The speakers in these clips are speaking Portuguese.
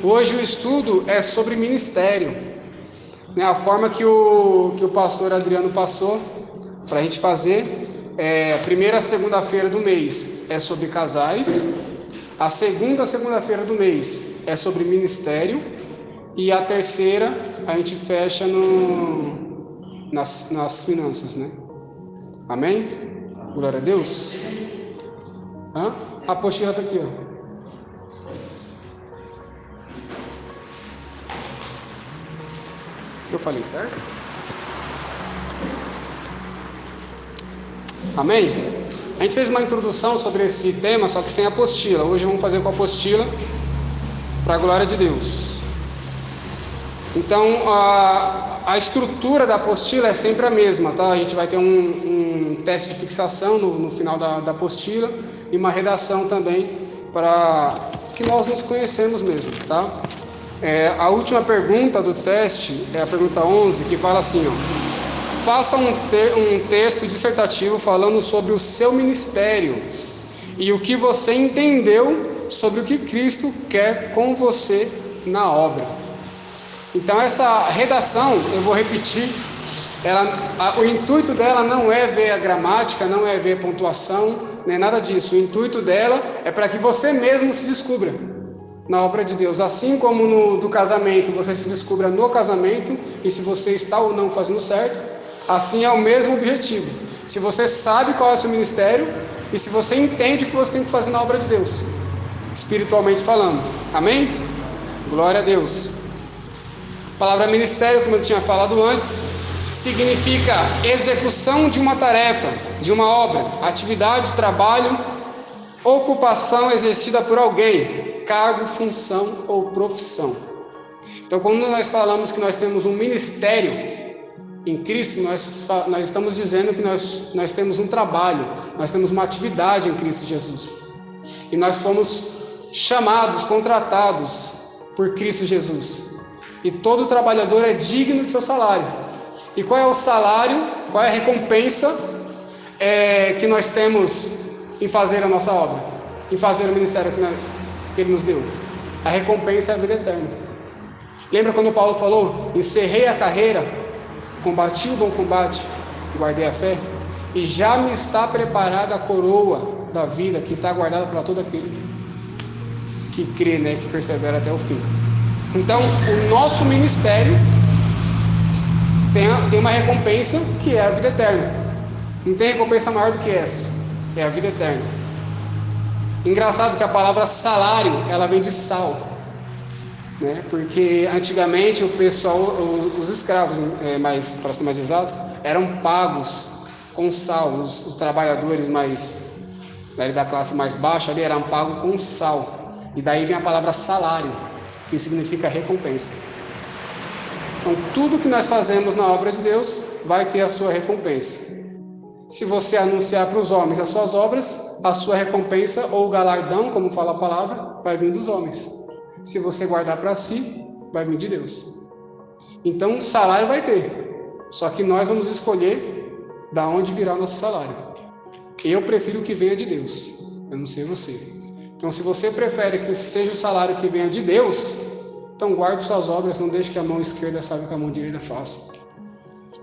Hoje o estudo é sobre ministério, né? A forma que o pastor Adriano passou para a gente fazer, a primeira segunda-feira do mês é sobre casais, a segunda-feira do mês é sobre ministério, e a terceira a gente fecha nas finanças, né? Amém? Glória a Deus. A apostila está aqui, ó. Eu falei certo? Amém? A gente fez uma introdução sobre esse tema, só que sem apostila. Hoje vamos fazer com a apostila, para a glória de Deus. Então, a estrutura da apostila é sempre a mesma, tá? A gente vai ter um teste de fixação no final da apostila e uma redação também, para que nós nos conhecemos mesmo, tá? A última pergunta do teste é a pergunta 11, que fala assim, ó: faça um texto dissertativo falando sobre o seu ministério e o que você entendeu sobre o que Cristo quer com você na obra. Então essa redação, eu vou repetir, o intuito dela não é ver a gramática, não é ver a pontuação, nem nada disso. O intuito dela é para que você mesmo se descubra na obra de Deus. Assim como do casamento, você se descubra no casamento e se você está ou não fazendo certo, assim é o mesmo objetivo. Se você sabe qual é o seu ministério e se você entende o que você tem que fazer na obra de Deus, espiritualmente falando. Amém? Glória a Deus. A palavra ministério, como eu tinha falado antes, significa execução de uma tarefa, de uma obra, atividade, trabalho, ocupação exercida por alguém, cargo, função ou profissão. Então, quando nós falamos que nós temos um ministério em Cristo, nós estamos dizendo que nós temos um trabalho, nós temos uma atividade em Cristo Jesus. E nós somos chamados, contratados por Cristo Jesus. E todo trabalhador é digno de seu salário. E qual é o salário, qual é a recompensa que nós temos em fazer a nossa obra, em fazer o ministério que Ele nos deu? A recompensa é a vida eterna. Lembra quando Paulo falou: encerrei a carreira, combati o bom combate, guardei a fé, e já me está preparada a coroa da vida, que está guardada para todo aquele que crê, né, que persevera até o fim. Então, o nosso ministério tem uma recompensa, que é a vida eterna. Não tem recompensa maior do que essa, é a vida eterna. Engraçado que a palavra salário, ela vem de sal, né? Porque antigamente o pessoal, os escravos, para ser mais exato, eram pagos com sal. Os trabalhadores da classe mais baixa ali eram pagos com sal. E daí vem a palavra salário, que significa recompensa. Então, tudo que nós fazemos na obra de Deus vai ter a sua recompensa. Se você anunciar para os homens as suas obras, a sua recompensa ou galardão, como fala a palavra, vai vir dos homens. Se você guardar para si, vai vir de Deus. Então, salário vai ter, só que nós vamos escolher da onde virá o nosso salário. Eu prefiro que venha de Deus, eu não sei você. Então, se você prefere que seja o salário que venha de Deus, então guarde suas obras, não deixe que a mão esquerda saiba que a mão direita faça.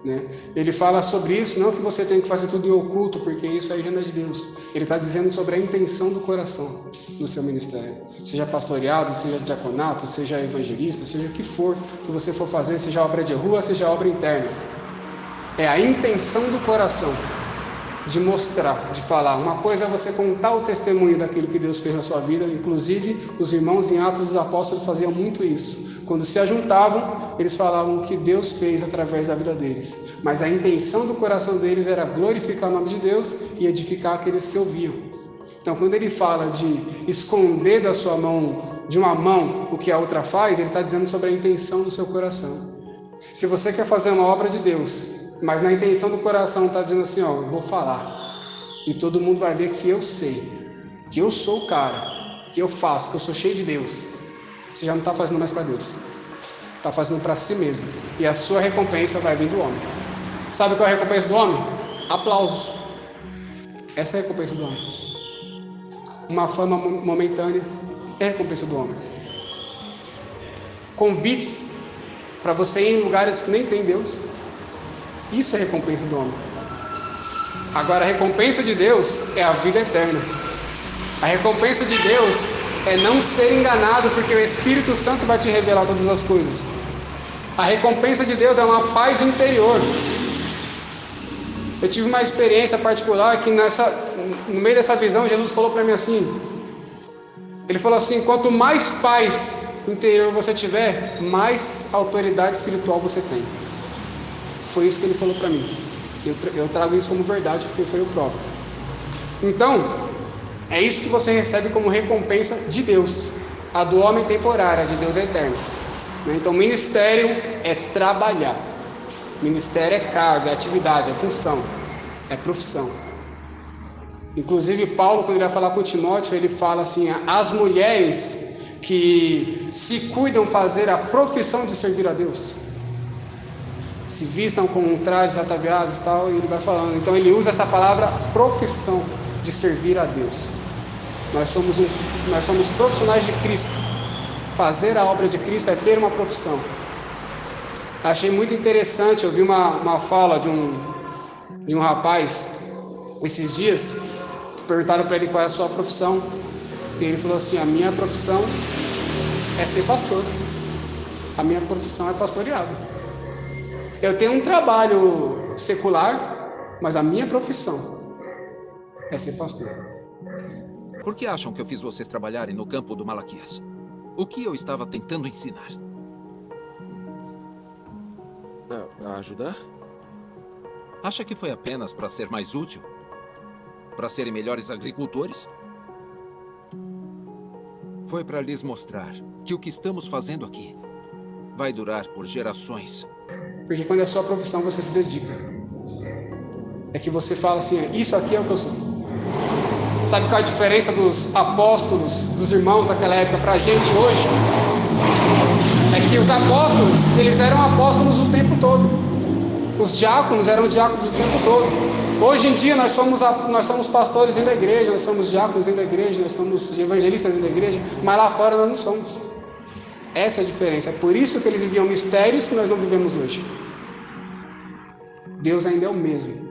Né? Ele fala sobre isso, não que você tem que fazer tudo em oculto, porque isso aí já não é de Deus. Ele está dizendo sobre a intenção do coração no seu ministério. Seja pastoreado, seja diaconato, seja evangelista, seja o que for que você for fazer, seja obra de rua, seja obra interna. É a intenção do coração de mostrar, de falar. Uma coisa é você contar o testemunho daquilo que Deus fez na sua vida. Inclusive, os irmãos em Atos dos Apóstolos faziam muito isso. Quando se ajuntavam, eles falavam o que Deus fez através da vida deles. Mas a intenção do coração deles era glorificar o nome de Deus e edificar aqueles que ouviam. Então, quando ele fala de esconder da sua mão, de uma mão, o que a outra faz, ele está dizendo sobre a intenção do seu coração. Se você quer fazer uma obra de Deus, mas na intenção do coração está dizendo assim, ó, eu vou falar, e todo mundo vai ver que eu sei, que eu sou o cara, que eu faço, que eu sou cheio de Deus. Você já não está fazendo mais para Deus, está fazendo para si mesmo, e a sua recompensa vai vir do homem. Sabe qual é a recompensa do homem? Aplausos. Essa é a recompensa do homem. Uma fama momentânea é a recompensa do homem. convites para você ir em lugares que nem tem Deus. Isso é a recompensa do homem. Agora, a recompensa de Deus é a vida eterna. A recompensa de Deus é não ser enganado, porque o Espírito Santo vai te revelar todas as coisas. A recompensa de Deus é uma paz interior. Eu tive uma experiência particular que no meio dessa visão, Jesus falou para mim assim, ele falou assim: quanto mais paz interior você tiver, mais autoridade espiritual você tem. Foi isso que ele falou para mim. Eu trago isso como verdade, porque foi o próprio. Então, é isso que você recebe como recompensa de Deus. A do homem temporária, a de Deus é eterna. Então, ministério é trabalhar. Ministério é carga, é atividade, é função, é profissão. Inclusive, Paulo, quando ele vai falar com Timóteo, ele fala assim: as mulheres que se cuidam fazer a profissão de servir a Deus, se vistam com trajes ataviados e tal, e ele vai falando. Então, ele usa essa palavra profissão de servir a Deus. Nós somos profissionais de Cristo. Fazer a obra de Cristo é ter uma profissão. Achei muito interessante, eu vi uma fala de um rapaz esses dias, que perguntaram para ele qual é a sua profissão, e ele falou assim: a minha profissão é ser pastor, a minha profissão é pastoreado. Eu tenho um trabalho secular, mas a minha profissão é ser pastor. Por que acham que eu fiz vocês trabalharem no campo do Malaquias? O que eu estava tentando ensinar? A ajudar? Acha que foi apenas para ser mais útil? Para serem melhores agricultores? Foi para lhes mostrar que o que estamos fazendo aqui vai durar por gerações. Porque quando é a sua profissão, você se dedica. É que você fala assim: isso aqui é o que eu sou. Sabe qual é a diferença dos apóstolos, dos irmãos daquela época para a gente hoje? É que os apóstolos, eles eram apóstolos o tempo todo. Os diáconos eram diáconos o tempo todo. Hoje em dia nós somos pastores dentro da igreja, nós somos diáconos dentro da igreja, nós somos evangelistas dentro da igreja, mas lá fora nós não somos. Essa é a diferença. É por isso que eles viviam mistérios que nós não vivemos hoje. Deus ainda é o mesmo.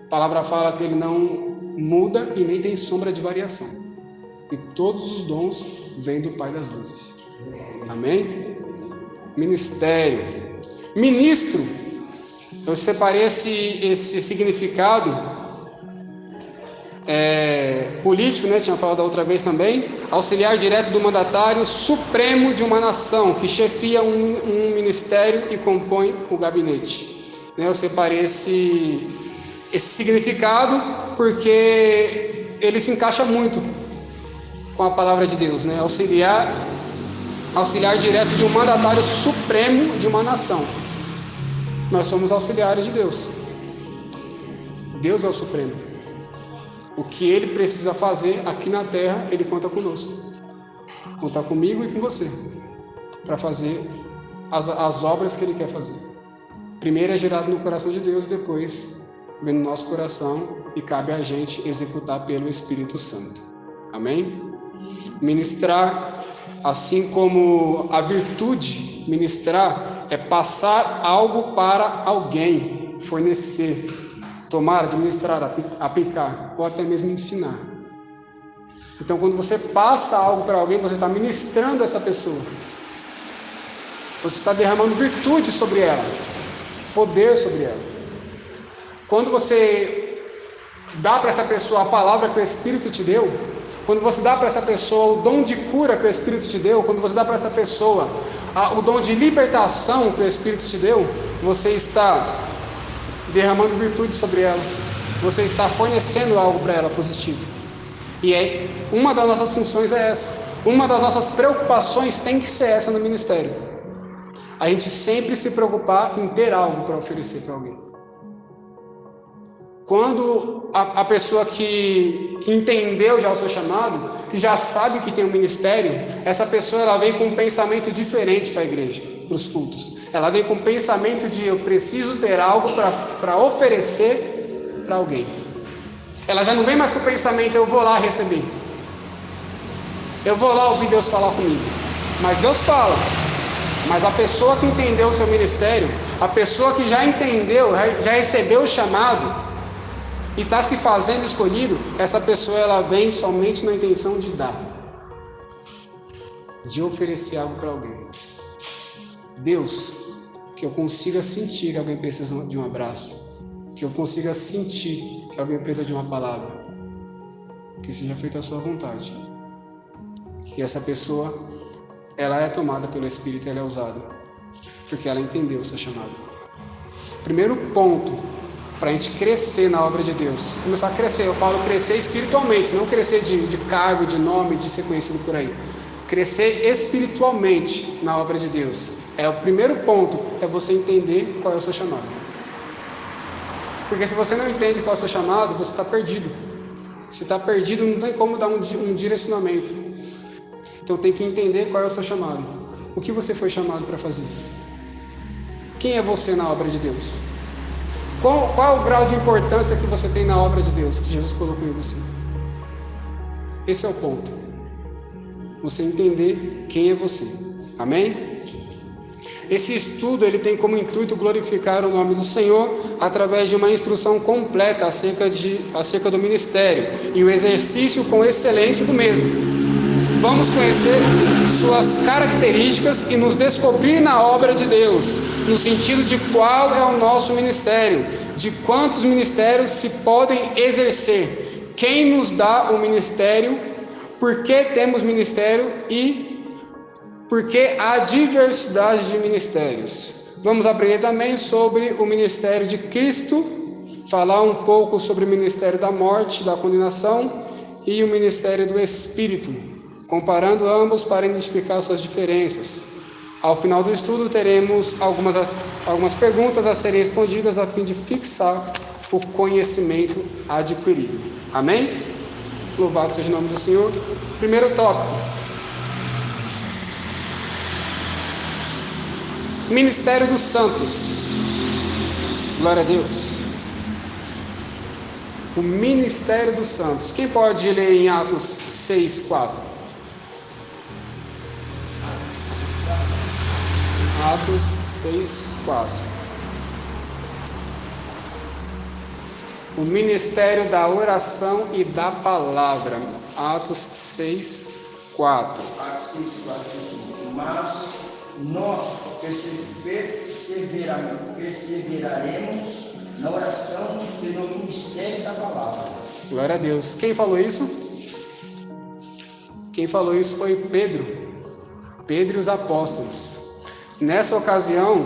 A palavra fala que ele não muda e nem tem sombra de variação. E todos os dons vêm do Pai das luzes. Amém? Ministério. Ministro. Eu separei esse significado político, né? Tinha falado da outra vez também. Auxiliar direto do mandatário supremo de uma nação, que chefia um ministério e compõe o gabinete. Eu separei esse significado porque ele se encaixa muito com a palavra de Deus, né? Auxiliar direto de um mandatário supremo de uma nação. Nós somos auxiliares de Deus. Deus é o supremo. O que ele precisa fazer aqui na terra, ele conta conosco. Conta comigo e com você para fazer as obras que ele quer fazer. Primeiro é gerado no coração de Deus, depois vem no nosso coração e cabe a gente executar pelo Espírito Santo. Amém? Ministrar, assim como a virtude, ministrar é passar algo para alguém, fornecer, tomar, administrar, aplicar ou até mesmo ensinar. Então, quando você passa algo para alguém, você está ministrando essa pessoa. Você está derramando virtude sobre ela, poder sobre ela. Quando você dá para essa pessoa a palavra que o Espírito te deu, quando você dá para essa pessoa o dom de cura que o Espírito te deu, quando você dá para essa pessoa o dom de libertação que o Espírito te deu, você está derramando virtude sobre ela, você está fornecendo algo para ela positivo. E uma das nossas funções é essa, uma das nossas preocupações tem que ser essa no ministério. A gente sempre se preocupar em ter algo para oferecer para alguém. Quando a pessoa que entendeu já o seu chamado, que já sabe que tem um ministério, essa pessoa ela vem com um pensamento diferente para a igreja, para os cultos. Ela vem com um pensamento de eu preciso ter algo para oferecer para alguém. Ela já não vem mais com o pensamento eu vou lá receber. Eu vou lá ouvir Deus falar comigo. Mas Deus fala. Mas a pessoa que entendeu o seu ministério, a pessoa que já entendeu, já recebeu o chamado e está se fazendo escolhido, essa pessoa ela vem somente na intenção de dar, de oferecer algo para alguém. Deus, que eu consiga sentir que alguém precisa de um abraço, que eu consiga sentir que alguém precisa de uma palavra, que seja feita a sua vontade. E essa pessoa, ela é tomada pelo Espírito, ela é usada, porque ela entendeu o seu chamado. Primeiro ponto para a gente crescer na obra de Deus, começar a crescer, eu falo crescer espiritualmente, não crescer de cargo, de nome, de ser conhecido por aí. Crescer espiritualmente na obra de Deus. O primeiro ponto é você entender qual é o seu chamado. Porque se você não entende qual é o seu chamado, você está perdido. Se está perdido, não tem como dar um direcionamento. Então tem que entender qual é o seu chamado. O que você foi chamado para fazer? Quem é você na obra de Deus? Qual o grau de importância que você tem na obra de Deus, que Jesus colocou em você? Esse é o ponto. Você entender quem é você. Amém? Esse estudo ele tem como intuito glorificar o nome do Senhor através de uma instrução completa acerca do ministério e o exercício com excelência do mesmo. Vamos conhecer suas características e nos descobrir na obra de Deus, no sentido de qual é o nosso ministério, de quantos ministérios se podem exercer, quem nos dá o ministério, por que temos ministério e por que há diversidade de ministérios. Vamos aprender também sobre o ministério de Cristo, falar um pouco sobre o ministério da morte, da condenação e o ministério do Espírito, comparando ambos para identificar suas diferenças. Ao final do estudo teremos algumas perguntas a serem respondidas a fim de fixar o conhecimento adquirido. Amém? Louvado seja o nome do Senhor. Primeiro tópico: Ministério dos Santos. Glória a Deus. O Ministério dos Santos. Quem pode ler em Atos 6:4? Atos 6:4. O ministério da oração e da palavra. Atos 6:4. Atos 6:4 diz assim: mas nós perseveraremos na oração e no ministério da palavra. Glória a Deus. Quem falou isso? Quem falou isso foi Pedro. Pedro e os apóstolos. Nessa ocasião,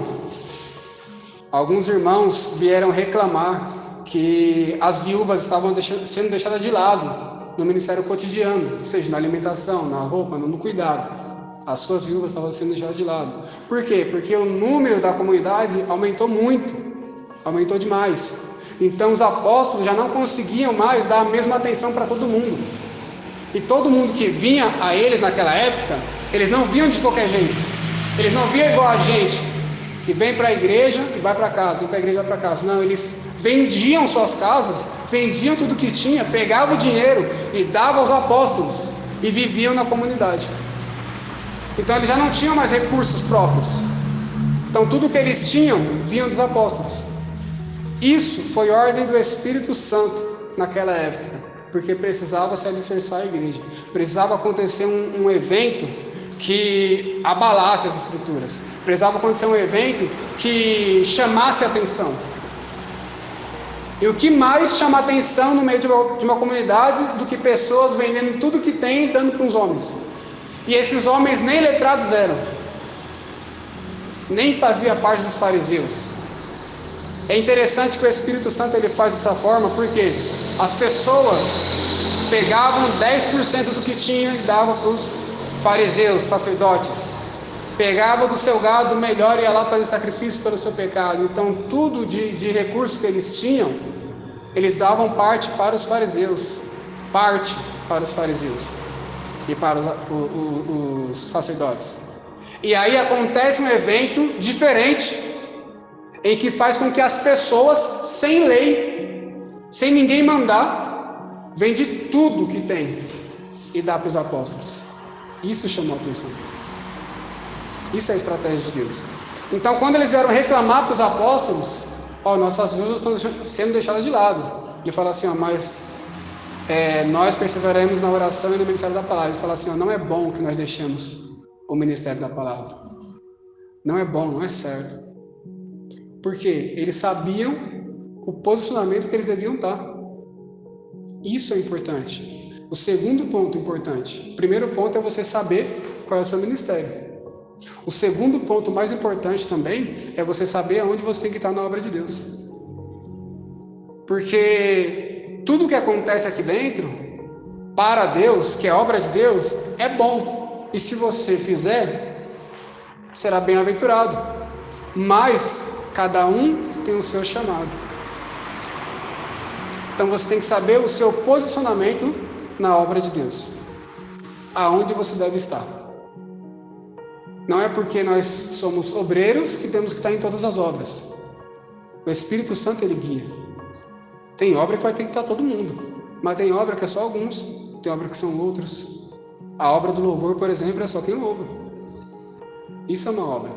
alguns irmãos vieram reclamar que as viúvas estavam sendo deixadas de lado no ministério cotidiano, ou seja, na alimentação, na roupa, no cuidado. As suas viúvas estavam sendo deixadas de lado. Por quê? Porque o número da comunidade aumentou muito, aumentou demais. Então os apóstolos já não conseguiam mais dar a mesma atenção para todo mundo. E todo mundo que vinha a eles naquela época, eles não vinham de qualquer jeito. Eles não viam igual a gente, que vem para a igreja e vai para casa, vem para a igreja e vai para casa. Não, eles vendiam suas casas, vendiam tudo que tinha, pegavam o dinheiro e davam aos apóstolos e viviam na comunidade. Então eles já não tinham mais recursos próprios. Então tudo que eles tinham vinham dos apóstolos. Isso foi ordem do Espírito Santo naquela época, porque precisava se alicerçar a igreja. Precisava acontecer um evento que abalasse as estruturas. Precisava acontecer um evento que chamasse a atenção. E o que mais chama a atenção no meio de uma comunidade do que pessoas vendendo tudo que tem e dando para os homens? E esses homens nem letrados eram, nem fazia parte dos fariseus. É interessante que o Espírito Santo ele faz dessa forma, porque as pessoas pegavam 10% do que tinham e davam para os fariseus, sacerdotes. Pegava do seu gado melhor e ia lá fazer sacrifício pelo seu pecado. Então tudo de recursos que eles tinham, eles davam parte para os fariseus, e para os sacerdotes. E aí acontece um evento diferente, em que faz com que as pessoas, sem lei, sem ninguém mandar, vende tudo que tem e dá para os apóstolos. Isso chamou a atenção. Isso é a estratégia de Deus. Então, quando eles vieram reclamar para os apóstolos, nossas viúvas estão sendo deixadas de lado. Ele fala assim, mas nós perseveraremos na oração e no ministério da palavra. Ele fala assim, não é bom que nós deixemos o ministério da palavra. Não é bom, não é certo. Porque eles sabiam o posicionamento que eles deviam estar. Isso é importante. O segundo ponto importante. O primeiro ponto é você saber qual é o seu ministério. O segundo ponto mais importante também é você saber aonde você tem que estar na obra de Deus. Porque tudo que acontece aqui dentro, para Deus, que é obra de Deus, é bom. E se você fizer, será bem-aventurado. Mas cada um tem o seu chamado. Então você tem que saber o seu posicionamento na obra de Deus. Aonde você deve estar. Não é porque nós somos obreiros que temos que estar em todas as obras. O Espírito Santo, ele guia. Tem obra que vai ter que estar todo mundo, mas tem obra que é só alguns, tem obra que são outros. A obra do louvor, por exemplo, é só quem louva. Isso é uma obra.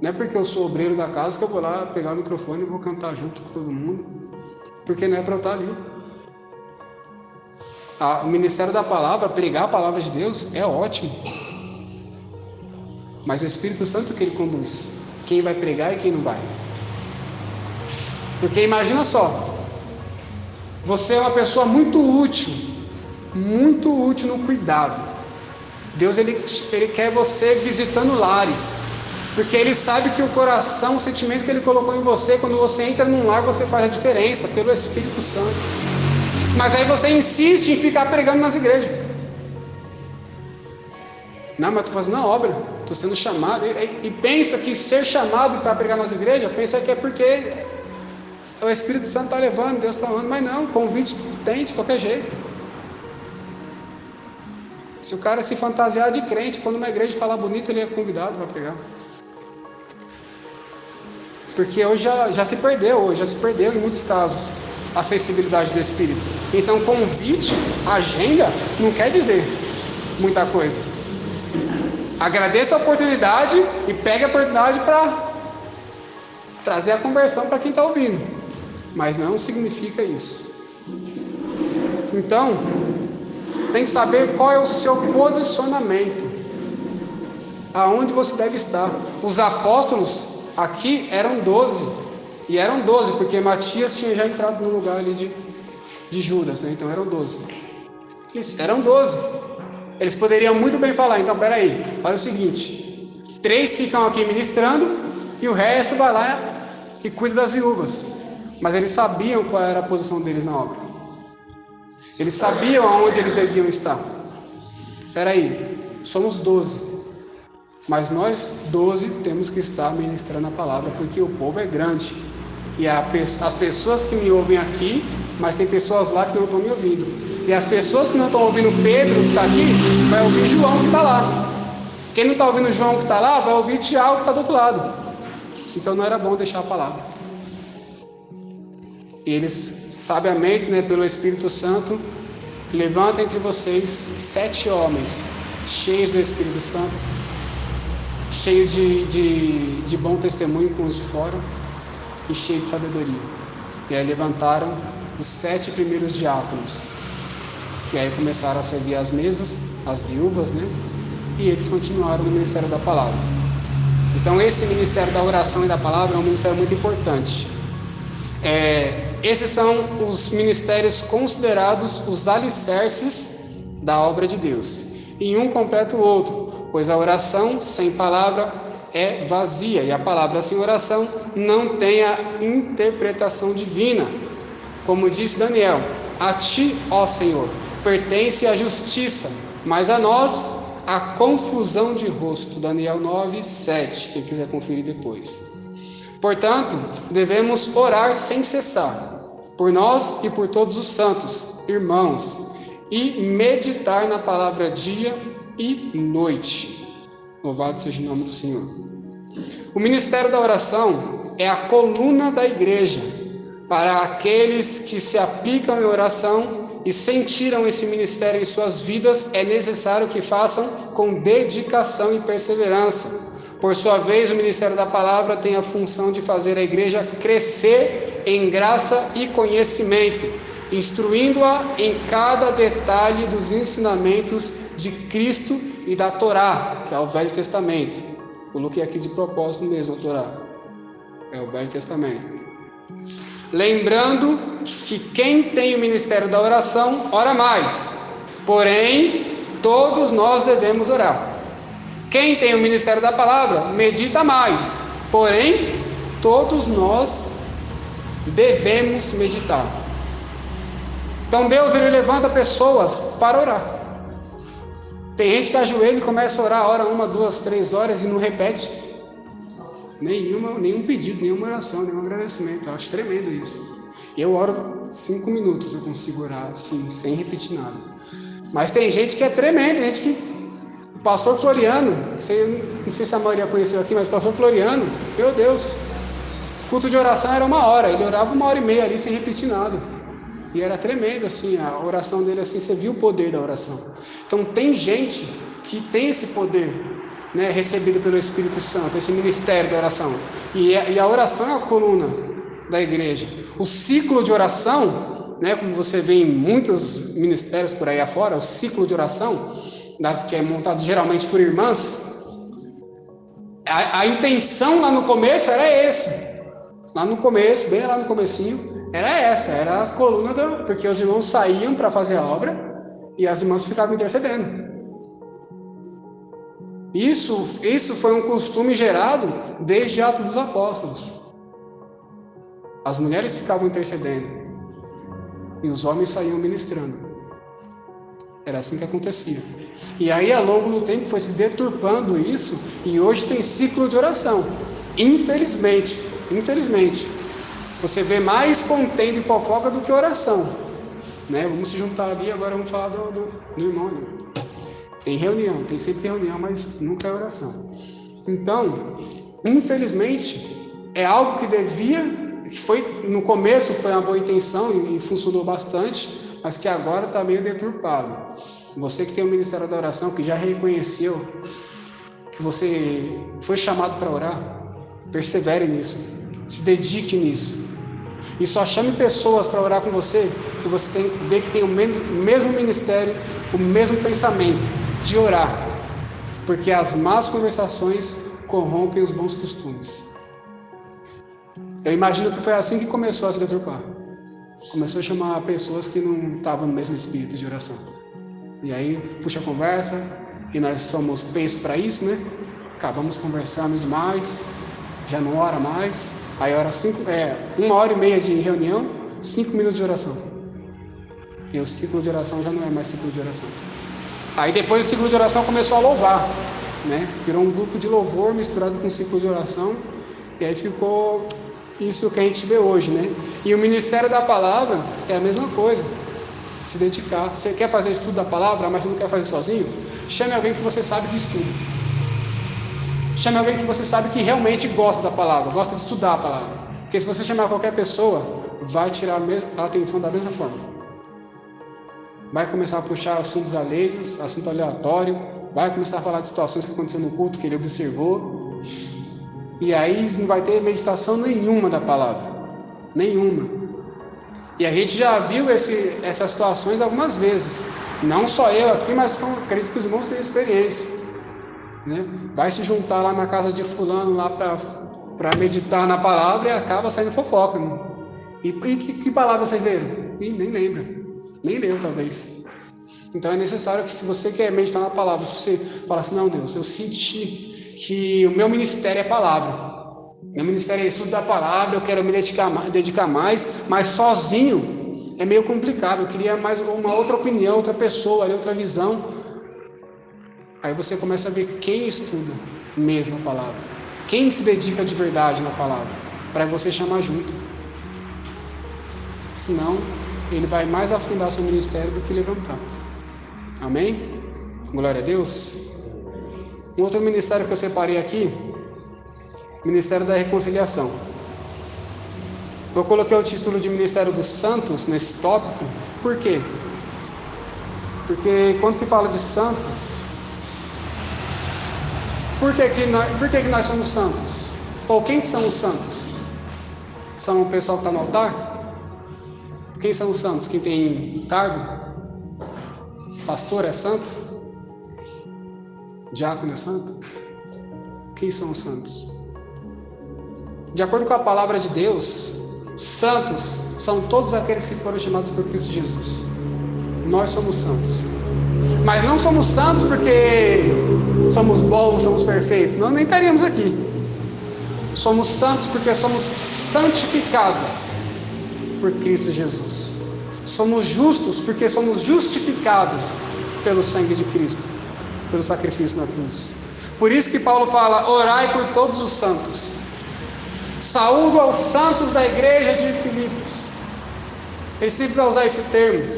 Não é porque eu sou obreiro da casa que eu vou lá pegar o microfone e vou cantar junto com todo mundo, porque não é para eu estar ali. O ministério da palavra, pregar a palavra de Deus, é ótimo. Mas o Espírito Santo que ele conduz, quem vai pregar e quem não vai. Porque imagina só, você é uma pessoa muito útil no cuidado. Deus ele quer você visitando lares, porque ele sabe que o coração, o sentimento que ele colocou em você, quando você entra num lar, você faz a diferença pelo Espírito Santo. Mas aí você insiste em ficar pregando nas igrejas. Não, mas estou fazendo a obra, estou sendo chamado. E pensa que ser chamado para pregar nas igrejas, pensa que é porque o Espírito Santo está levando, Deus está falando, mas não, convite tem de qualquer jeito. Se o cara se fantasiar de crente, for numa igreja e falar bonito, ele é convidado para pregar. Porque hoje já se perdeu em muitos casos a sensibilidade do Espírito. Então convite, agenda, não quer dizer muita coisa. Agradeça a oportunidade e pegue a oportunidade para trazer a conversão para quem está ouvindo. Mas não significa isso. Então, tem que saber qual é o seu posicionamento. Aonde você deve estar. Os apóstolos aqui eram 12. E eram 12, porque Matias tinha já entrado no lugar ali de Judas, né? Então eram 12. Eram 12. Eles poderiam muito bem falar, então peraí, faz o seguinte, 3 ficam aqui ministrando e o resto vai lá e cuida das viúvas. Mas eles sabiam qual era a posição deles na obra. Eles sabiam aonde eles deviam estar. Peraí, somos 12, mas nós 12 temos que estar ministrando a palavra, porque o povo é grande. E as pessoas que me ouvem aqui, mas tem pessoas lá que não estão me ouvindo. E as pessoas que não estão ouvindo Pedro, que está aqui, vai ouvir João que está lá. Quem não está ouvindo João que está lá, vai ouvir Tiago que está do outro lado. Então não era bom deixar a palavra. E eles, sabiamente, pelo Espírito Santo, levantam entre vocês 7 homens, cheios do Espírito Santo, cheios de bom testemunho com os de fora, e cheios de sabedoria. E aí levantaram os 7 primeiros diáconos. E aí começaram a servir as mesas, as viúvas, e eles continuaram no ministério da palavra. Então esse ministério da oração e da palavra é um ministério muito importante. Esses são os ministérios considerados os alicerces da obra de Deus. E um completa o outro, pois a oração sem palavra é vazia, e a palavra sem oração não tem a interpretação divina. Como disse Daniel, a ti, ó Senhor, pertence a justiça, mas a nós a confusão de rosto. Daniel 9:7, quem quiser conferir depois. Portanto, devemos orar sem cessar, por nós e por todos os santos, irmãos, e meditar na palavra dia e noite. Louvado seja o nome do Senhor. O ministério da oração é a coluna da igreja. Para aqueles que se aplicam em oração e sentiram esse ministério em suas vidas, é necessário que façam com dedicação e perseverança. Por sua vez, o ministério da palavra tem a função de fazer a igreja crescer em graça e conhecimento, instruindo-a em cada detalhe dos ensinamentos de Cristo e da Torá, que é o Velho Testamento. Coloquei aqui de propósito mesmo a Torá, é o Velho Testamento. Lembrando que quem tem o ministério da oração, ora mais, porém, todos nós devemos orar. Quem tem o ministério da palavra, medita mais, porém, todos nós devemos meditar. Então Deus, Ele levanta pessoas para orar. Tem gente que ajoelha e começa a orar, ora 1, 2, 3 horas e não repete nenhum pedido, nenhuma oração, nenhum agradecimento. Eu acho tremendo isso. Eu oro 5 minutos, eu consigo orar assim, sem repetir nada. Mas tem gente que é tremenda, tem gente que... O pastor Floriano, não sei se a maioria conheceu aqui, mas o pastor Floriano, meu Deus, o culto de oração era 1 hora, ele orava 1h30 ali sem repetir nada. E era tremendo assim, a oração dele assim, você viu o poder da oração. Então tem gente que tem esse poder, né, recebido pelo Espírito Santo, esse ministério da oração. E a oração é a coluna da igreja. O ciclo de oração, né, como você vê em muitos ministérios por aí afora, o ciclo de oração, que é montado geralmente por irmãs, a intenção lá no começo era esse. Lá no começo, bem lá no comecinho, era a coluna porque os irmãos saíam para fazer a obra e as irmãs ficavam intercedendo. Isso foi um costume gerado desde Atos dos Apóstolos. As mulheres ficavam intercedendo e os homens saíam ministrando. Era assim que acontecia. E aí, ao longo do tempo, foi se deturpando isso, e hoje tem ciclo de oração. Infelizmente, você vê mais contenda e fofoca do que oração, né? Vamos se juntar ali, agora vamos falar do irmão ali. Tem reunião, tem sempre reunião, mas nunca é oração. Então, infelizmente, é algo que no começo foi uma boa intenção e funcionou bastante, mas que agora está meio deturpado. Você que tem o ministério da oração, que já reconheceu que você foi chamado para orar, persevere nisso, se dedique nisso. E só chame pessoas para orar com você, que você vê que tem o mesmo ministério, o mesmo pensamento de orar, porque as más conversações corrompem os bons costumes. Eu imagino que foi assim que começou a se deturpar. Começou a chamar pessoas que não estavam no mesmo espírito de oração. E aí puxa a conversa, e nós somos pensos para isso, né? Acabamos conversando demais, já não ora mais. Aí ora 1h30 de reunião, 5 minutos de oração. E o ciclo de oração já não é mais ciclo de oração. Aí depois o ciclo de oração começou a louvar, né? Virou um grupo de louvor misturado com ciclo de oração. E aí ficou isso que a gente vê hoje, né? E o ministério da palavra é a mesma coisa. Se dedicar. Você quer fazer estudo da palavra, mas você não quer fazer sozinho? Chame alguém que você sabe que estuda. Chame alguém que você sabe que realmente gosta da palavra, gosta de estudar a palavra. Porque se você chamar qualquer pessoa, vai tirar a atenção da mesma forma. Vai começar a puxar assuntos alheios, assunto aleatório, vai começar a falar de situações que aconteceram no culto, que ele observou. E aí não vai ter meditação nenhuma da palavra. Nenhuma. E a gente já viu essas situações algumas vezes. Não só eu aqui, mas acredito que os irmãos têm experiência, né? Vai se juntar lá na casa de fulano lá para meditar na palavra e acaba saindo fofoca, né? E que palavra vocês leram? Nem lembra. Nem leu, talvez. Então é necessário que, se você quer meditar na palavra, você fala assim: não, Deus, eu senti que o meu ministério é palavra. Meu ministério é estudo da palavra, eu quero me dedicar mais, mas sozinho é meio complicado. Eu queria mais uma outra opinião, outra pessoa, outra visão. Aí você começa a ver quem estuda mesmo a palavra, quem se dedica de verdade na palavra, para você chamar junto. Senão, ele vai mais afundar seu ministério do que levantar. Amém? Glória a Deus. Um outro ministério que eu separei aqui, Ministério da Reconciliação. Eu coloquei o título de Ministério dos Santos nesse tópico. Por quê? Porque quando se fala de santo, Por que nós somos santos? Ou quem são os santos? São o pessoal que está no altar? Quem são os santos? Quem tem cargo? Pastor é santo? Diácono é santo? Quem são os santos? De acordo com a palavra de Deus, santos são todos aqueles que foram chamados por Cristo Jesus. Nós somos santos. Mas não somos santos porque somos bons, somos perfeitos. Nós nem estaríamos aqui. Somos santos porque somos santificados por Cristo Jesus. Somos justos porque somos justificados pelo sangue de Cristo, pelo sacrifício na cruz. Por isso que Paulo fala: orai por todos os santos. Saúdo aos santos da igreja de Filipos. Ele sempre vai usar esse termo,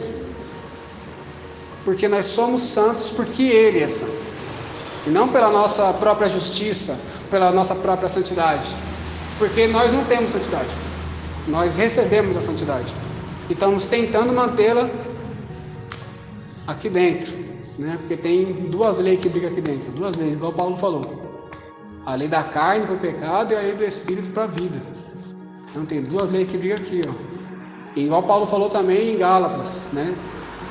porque nós somos santos porque Ele é santo, e não pela nossa própria justiça, pela nossa própria santidade, porque nós não temos santidade, nós recebemos a santidade e estamos tentando mantê-la aqui dentro, né? Porque tem duas leis que brigam aqui dentro, duas leis, igual Paulo falou: a lei da carne para o pecado e a lei do Espírito para a vida. Então tem duas leis que brigam aqui, ó. E igual Paulo falou também em Gálatas, né?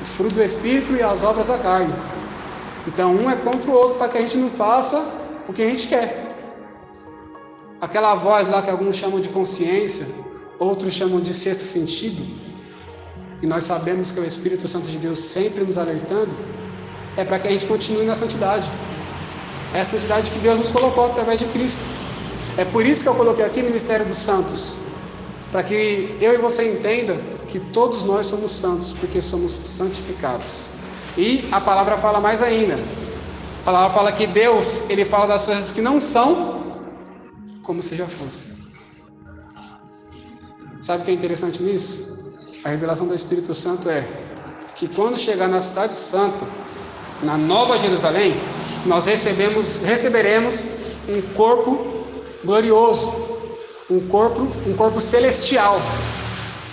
O fruto do Espírito e as obras da carne. Então um é contra o outro para que a gente não faça o que a gente quer. Aquela voz lá que alguns chamam de consciência, outros chamam de sexto sentido, e nós sabemos que é o Espírito Santo de Deus sempre nos alertando, é para que a gente continue na santidade. É a santidade que Deus nos colocou através de Cristo. É por isso que eu coloquei aqui o Ministério dos Santos, para que eu e você entenda que todos nós somos santos, porque somos santificados. E a palavra fala mais ainda. A palavra fala que Deus, Ele fala das coisas que não são como se já fosse. Sabe o que é interessante nisso? A revelação do Espírito Santo é que quando chegar na cidade santa, na Nova Jerusalém, nós receberemos um corpo glorioso, um corpo celestial.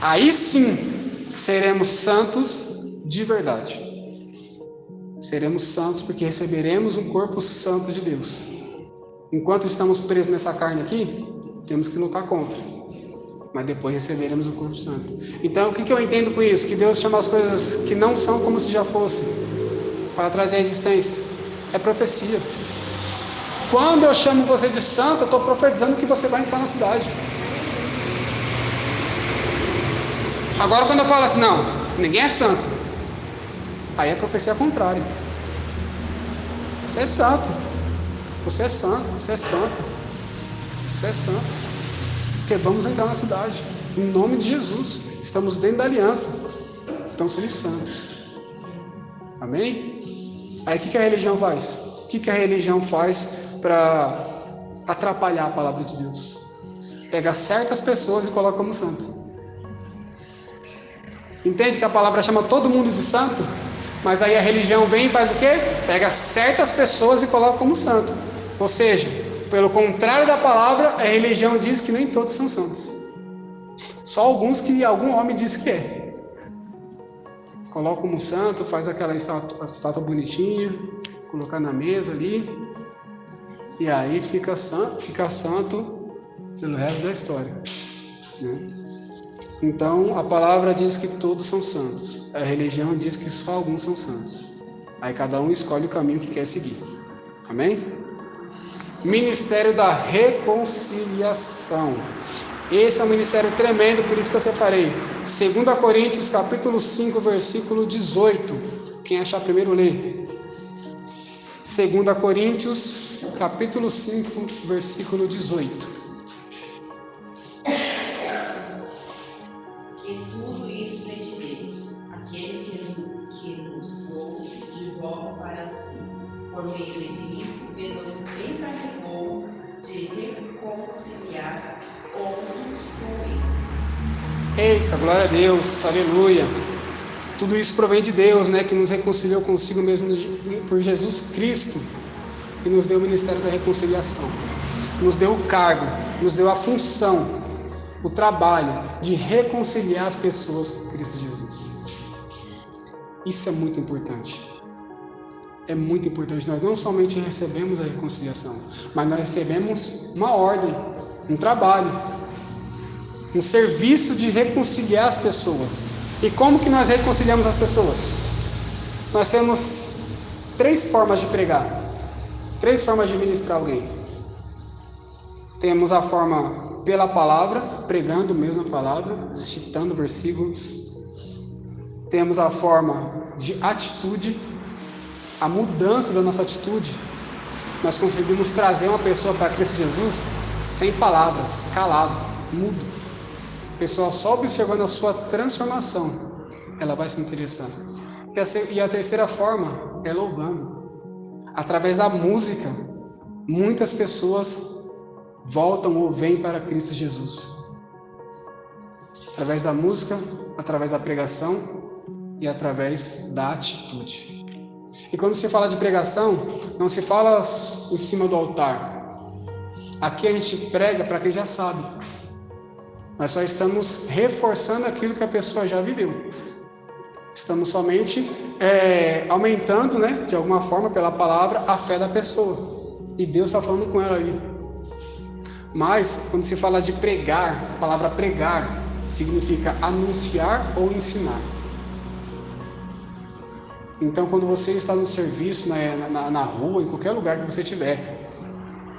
Aí sim seremos santos de verdade. Seremos santos porque receberemos um corpo santo de Deus. Enquanto estamos presos nessa carne aqui, temos que lutar contra, mas depois receberemos o corpo santo. Então, o que eu entendo com isso? Que Deus chama as coisas que não são como se já fossem, para trazer a existência. É profecia. Quando eu chamo você de santo, eu estou profetizando que você vai entrar na cidade. Agora, quando eu falo assim, não, ninguém é santo, aí é profecia contrária. Você é santo. Você é santo, você é santo, você é santo, porque vamos entrar na cidade, em nome de Jesus, estamos dentro da aliança, então somos santos, amém? Aí o que a religião faz? O que a religião faz para atrapalhar a palavra de Deus? Pega certas pessoas e coloca como santo. Entende que a palavra chama todo mundo de santo? Mas aí a religião vem e faz o quê? Pega certas pessoas e coloca como santo. Ou seja, pelo contrário da palavra, a religião diz que nem todos são santos. Só alguns que algum homem diz que é. Coloca como santo, faz aquela estátua bonitinha, colocar na mesa ali, e aí fica santo pelo resto da história, né? Então a palavra diz que todos são santos, a religião diz que só alguns são santos. Aí cada um escolhe o caminho que quer seguir. Amém? Ministério da reconciliação. Esse é um ministério tremendo, por isso que eu separei 2 Coríntios capítulo 5, versículo 18. Quem achar primeiro lê. 2 Coríntios capítulo 5, versículo 18. E tudo isso vem de Deus, aquele que nos trouxe de volta para si, por meio de Cristo, e nos encarregou de reconciliar outros com Ele. Eita, glória a Deus, aleluia. Tudo isso provém de Deus, né, que nos reconciliou consigo mesmo por Jesus Cristo e nos deu o ministério da reconciliação. Nos deu o cargo, nos deu a função, o trabalho de reconciliar as pessoas com Cristo Jesus. Isso é muito importante. é muito importante. Nós não somente recebemos a reconciliação, mas nós recebemos uma ordem, um trabalho, um serviço de reconciliar as pessoas. E como que nós reconciliamos as pessoas? Nós temos 3 formas de pregar, 3 formas de ministrar alguém. Temos a forma pela palavra, pregando mesmo a palavra, citando versículos. Temos a forma de atitude, a mudança da nossa atitude. Nós conseguimos trazer uma pessoa para Cristo Jesus sem palavras, calado, mudo. A pessoa só observando a sua transformação, ela vai se interessar. E a terceira forma é louvando. Através da música, muitas pessoas voltam ou vêm para Cristo Jesus. Através da música, através da pregação e através da atitude. E quando se fala de pregação, não se fala em cima do altar. Aqui a gente prega para quem já sabe. Nós só estamos reforçando aquilo que a pessoa já viveu. Estamos somente aumentando, de alguma forma, pela palavra, a fé da pessoa. E Deus está falando com ela ali. Mas, quando se fala de pregar, a palavra pregar significa anunciar ou ensinar. Então, quando você está no serviço, na rua, em qualquer lugar que você estiver,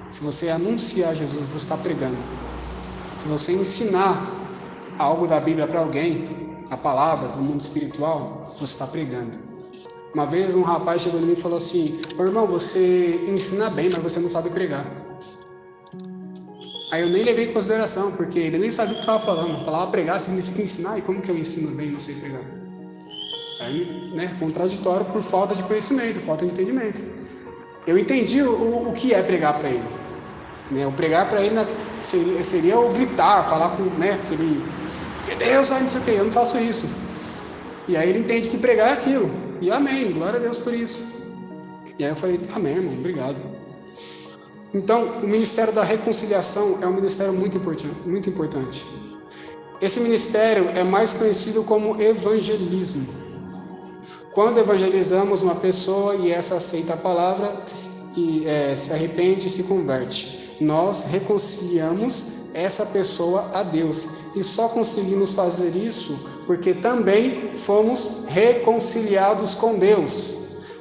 se você anunciar Jesus, você está pregando. Se você ensinar algo da Bíblia para alguém, a palavra do mundo espiritual, você está pregando. Uma vez um rapaz chegou em mim e falou assim: "Ô irmão, você ensina bem, mas você não sabe pregar." Aí eu nem levei em consideração, porque ele nem sabia o que estava falando. A palavra pregar significa ensinar, e como que eu ensino bem e não sei pregar? Aí, contraditório por falta de conhecimento, falta de entendimento. Eu entendi o que é pregar para ele. O pregar para ele seria o gritar, falar com aquele... Porque Deus vai, não sei o que, eu não faço isso. E aí ele entende que pregar é aquilo. E amém, glória a Deus por isso. E aí eu falei: amém, irmão, obrigado. Então, o ministério da reconciliação é um ministério muito importante. Esse ministério é mais conhecido como evangelismo. Quando evangelizamos uma pessoa e essa aceita a palavra, e se arrepende e se converte, nós reconciliamos essa pessoa a Deus. E só conseguimos fazer isso porque também fomos reconciliados com Deus,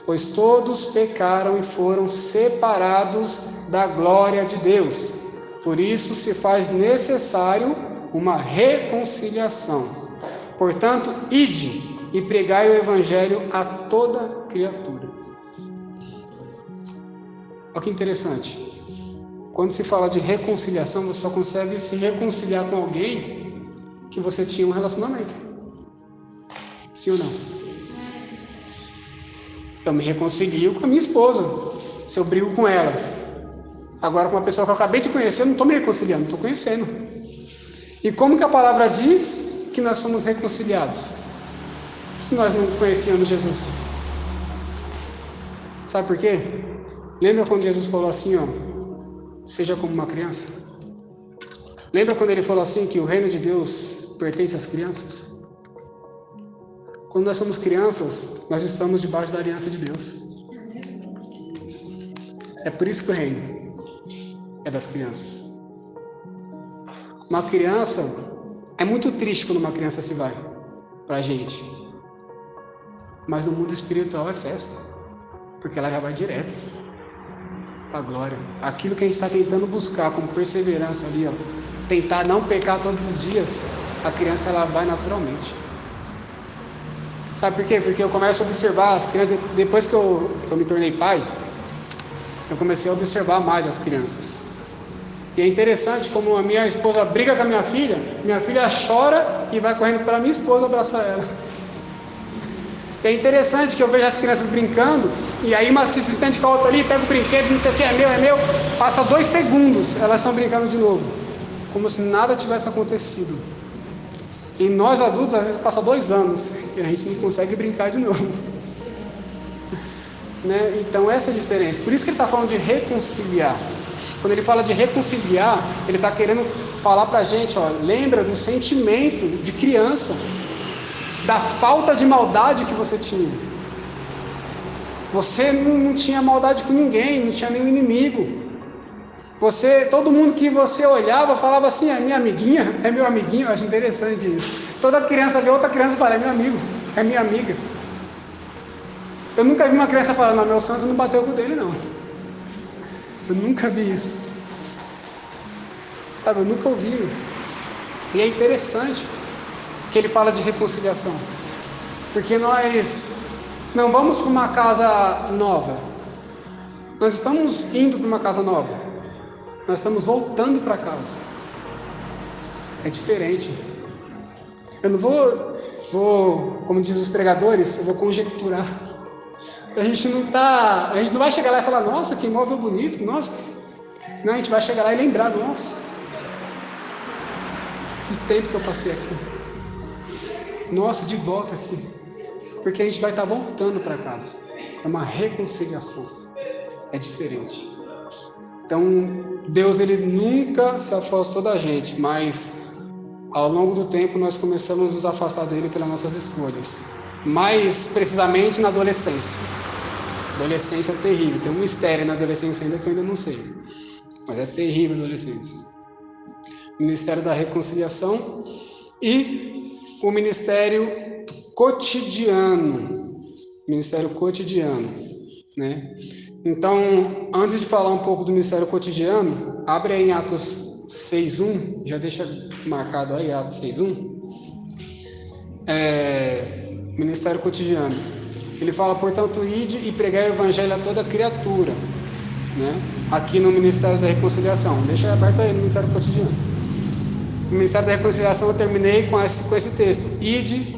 pois todos pecaram e foram separados da glória de Deus. Por isso se faz necessário uma reconciliação. Portanto, ide e pregai o evangelho a toda criatura. Olha que interessante. Quando se fala de reconciliação, você só consegue se reconciliar com alguém que você tinha um relacionamento. Sim ou não? Eu me reconcilio com a minha esposa, se eu brigo com ela. Agora, com uma pessoa que eu acabei de conhecer, eu não estou me reconciliando, estou conhecendo. E como que a palavra diz que nós somos reconciliados? Se nós não conhecíamos Jesus. Sabe por quê? Lembra quando Jesus falou assim, seja como uma criança? Lembra quando ele falou assim, que o reino de Deus pertence às crianças? Quando nós somos crianças, nós estamos debaixo da aliança de Deus. É por isso que o reino é das crianças. Uma criança, é muito triste quando uma criança se vai pra gente. Mas no mundo espiritual é festa, porque ela já vai direto para a glória. Aquilo que a gente está tentando buscar com perseverança ali, tentar não pecar todos os dias, a criança ela vai naturalmente. Sabe por quê? Porque eu começo a observar as crianças, depois que eu me tornei pai, eu comecei a observar mais as crianças. E é interessante como a minha esposa briga com a minha filha chora e vai correndo para minha esposa abraçar ela. É interessante que eu vejo as crianças brincando, e aí uma se distante com a outra ali, pega o brinquedo, não sei o que, é meu, passa 2 segundos, elas estão brincando de novo, como se nada tivesse acontecido. E nós adultos, às vezes, passa 2 anos, e a gente não consegue brincar de novo. Então essa é a diferença, por isso que ele está falando de reconciliar. Quando ele fala de reconciliar, ele está querendo falar para a gente, lembra do sentimento de criança, da falta de maldade que você tinha. Você não tinha maldade com ninguém, não tinha nenhum inimigo. Todo mundo que você olhava falava assim, é minha amiguinha, é meu amiguinho. Eu acho interessante isso. Toda criança vê outra criança e fala, é meu amigo, é minha amiga. Eu nunca vi uma criança falando, não, meu santo não bateu com o dele, não. Eu nunca vi isso. Sabe, eu nunca ouvi. E é interessante que ele fala de reconciliação. Porque nós não vamos para uma casa nova. Nós estamos indo para uma casa nova. Nós estamos voltando para casa. É diferente. Eu não vou, como diz os pregadores, eu vou conjecturar. A gente não vai chegar lá e falar, nossa, que imóvel bonito, nossa. Não, a gente vai chegar lá e lembrar, nossa, que tempo que eu passei aqui. Nossa, de volta aqui. Porque a gente vai estar voltando para casa. É uma reconciliação. É diferente. Então, Deus, ele nunca se afastou da gente, mas ao longo do tempo nós começamos a nos afastar dele pelas nossas escolhas. Mais precisamente na adolescência. Adolescência é terrível. Tem um mistério na adolescência ainda que eu ainda não sei. Mas é terrível a adolescência. O ministério da reconciliação e o ministério cotidiano. Ministério cotidiano, né? Então, antes de falar um pouco do ministério cotidiano, abre aí em Atos 6:1, já deixa marcado aí Atos 6:1. Ministério cotidiano. Ele fala, portanto, ide e pregai o evangelho a toda criatura, né? Aqui no ministério da reconciliação. Deixa aberto aí no ministério cotidiano. No ministério da reconciliação eu terminei com esse texto. Ide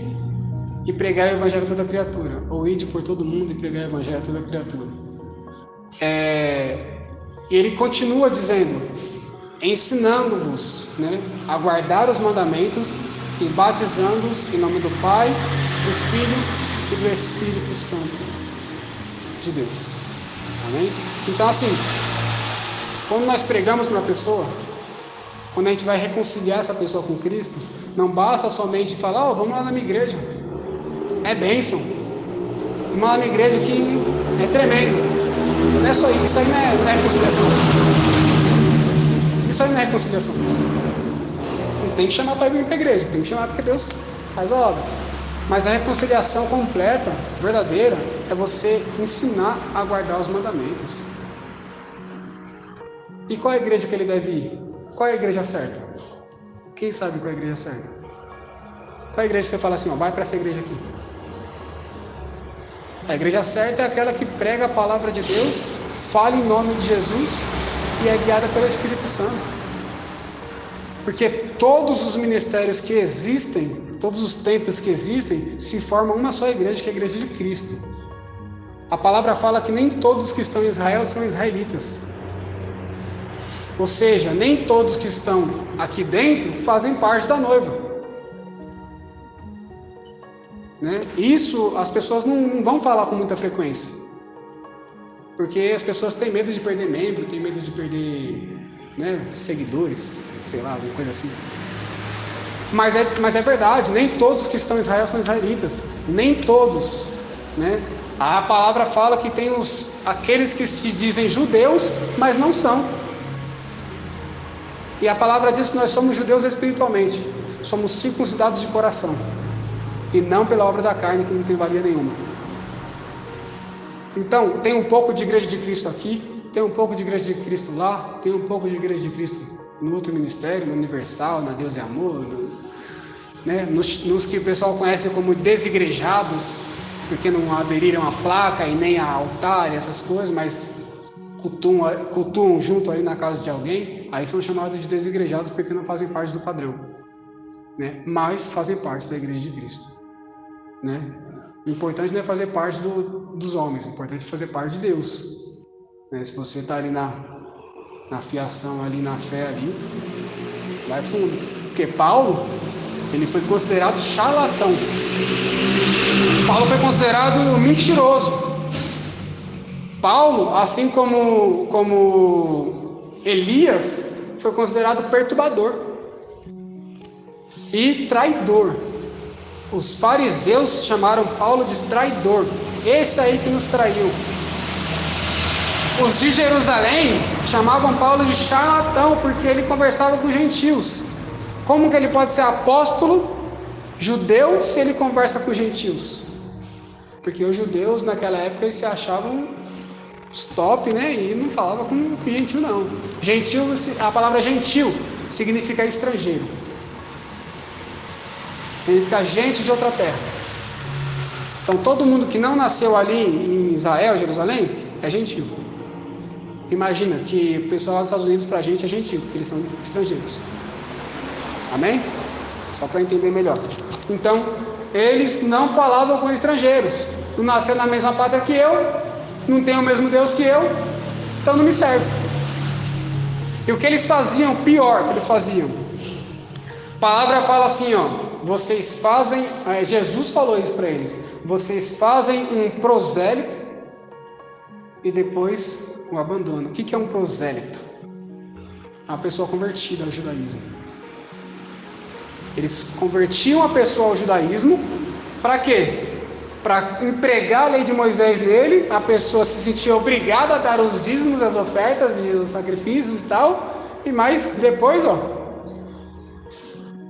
e pregai o evangelho a toda criatura. Ou ide por todo mundo e pregai o evangelho a toda criatura. E ele continua dizendo, ensinando-vos, né, a guardar os mandamentos e batizando-os em nome do Pai, do Filho e do Espírito Santo de Deus. Amém? Então, assim, quando nós pregamos para uma pessoa, quando a gente vai reconciliar essa pessoa com Cristo, não basta somente falar, vamos lá na minha igreja. É bênção. Vamos lá na minha igreja que é tremendo. Não é só isso, isso aí não é reconciliação. Isso aí não é reconciliação. Não tem que chamar para vir para a igreja, tem que chamar porque Deus faz a obra. Mas a reconciliação completa, verdadeira, é você ensinar a guardar os mandamentos. E qual é a igreja que ele deve ir? Qual é a igreja certa? Quem sabe qual é a igreja certa? Qual é a igreja que você fala assim, vai para essa igreja aqui? A igreja certa é aquela que prega a palavra de Deus, fala em nome de Jesus e é guiada pelo Espírito Santo. Porque todos os ministérios que existem, todos os templos que existem, se formam uma só igreja, que é a igreja de Cristo. A palavra fala que nem todos que estão em Israel são israelitas. Ou seja, nem todos que estão aqui dentro fazem parte da noiva. Né? Isso as pessoas não vão falar com muita frequência, porque as pessoas têm medo de perder membro, têm medo de perder, né, seguidores, sei lá, alguma coisa assim. Mas é verdade, nem todos que estão em Israel são israelitas, nem todos, né? A palavra fala que tem aqueles que se dizem judeus, mas não são. E a palavra diz que nós somos judeus espiritualmente, somos circuncidados de coração. E não pela obra da carne, que não tem valia nenhuma. Então, tem um pouco de igreja de Cristo aqui, tem um pouco de igreja de Cristo lá, tem um pouco de igreja de Cristo no outro ministério, no Universal, na Deus e Amor, né? nos que o pessoal conhece como desigrejados, porque não aderiram à placa e nem a altar e essas coisas, mas cultuam junto ali na casa de alguém, aí são chamados de desigrejados porque não fazem parte do padrão, né? Mas fazem parte da igreja de Cristo, né? O importante não é fazer parte dos homens, o importante é fazer parte de Deus, né? Se você está ali na fiação, ali na fé, ali, vai fundo. Porque Paulo, ele foi considerado charlatão. Paulo foi considerado mentiroso. Paulo, assim como Elias, foi considerado perturbador e traidor. Os fariseus chamaram Paulo de traidor. Esse aí que nos traiu. Os de Jerusalém chamavam Paulo de charlatão, porque ele conversava com gentios. Como que ele pode ser apóstolo judeu se ele conversa com gentios? Porque os judeus naquela época eles se achavam os top, né? E não falava com gentil não. Gentil, a palavra gentil significa estrangeiro. Significa gente de outra terra. Então todo mundo que não nasceu ali em Israel, Jerusalém, é gentil. Imagina que o pessoal dos Estados Unidos para a gente é gentil, porque eles são estrangeiros. Amém? Só para entender melhor. Então, eles não falavam com estrangeiros. Não nasceu na mesma pátria que eu, não tem o mesmo Deus que eu, então não me serve. E o que eles faziam, pior que eles faziam. A palavra fala assim, ó, vocês fazem, Jesus falou isso para eles, vocês fazem um prosélito e depois o abandono. O que é um prosélito? Uma pessoa convertida ao judaísmo. Eles convertiam a pessoa ao judaísmo para quê? Para empregar a lei de Moisés nele, a pessoa se sentia obrigada a dar os dízimos, as ofertas e os sacrifícios e tal, e mais depois, ó,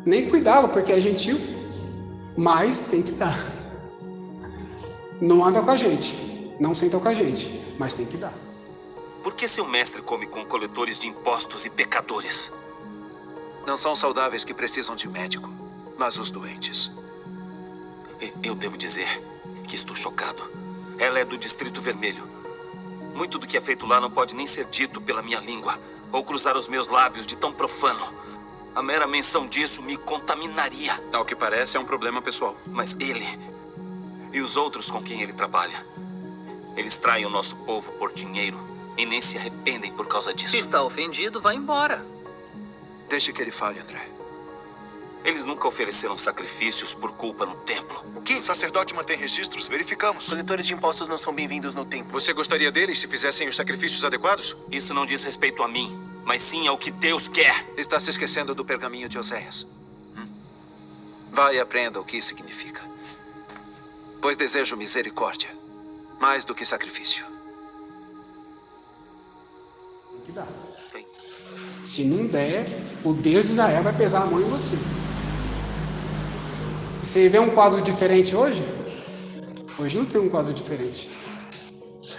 nem cuidava, porque é gentil, mas tem que dar. Não anda com a gente, não senta com a gente, mas tem que dar. Por que seu mestre come com coletores de impostos e pecadores? Não são saudáveis que precisam de médico, mas os doentes. Eu devo dizer que estou chocado. Ela é do Distrito Vermelho. Muito do que é feito lá não pode nem ser dito pela minha língua, ou cruzar os meus lábios de tão profano. A mera menção disso me contaminaria. Ao que parece, é um problema pessoal. Mas ele e os outros com quem ele trabalha, eles traem o nosso povo por dinheiro e nem se arrependem por causa disso. Se está ofendido, vá embora. Deixe que ele fale, André. Eles nunca ofereceram sacrifícios por culpa no templo. O que? O sacerdote mantém registros, verificamos. Coletores de impostos não são bem-vindos no templo. Você gostaria deles se fizessem os sacrifícios adequados? Isso não diz respeito a mim, mas sim ao que Deus quer. Está se esquecendo do pergaminho de Oséias. Vá e aprenda o que isso significa. Pois desejo misericórdia, mais do que sacrifício. Tem que dar. Tem. Se não der, o Deus de Israel vai pesar a mão em você. Você vê um quadro diferente hoje? Hoje não tem um quadro diferente.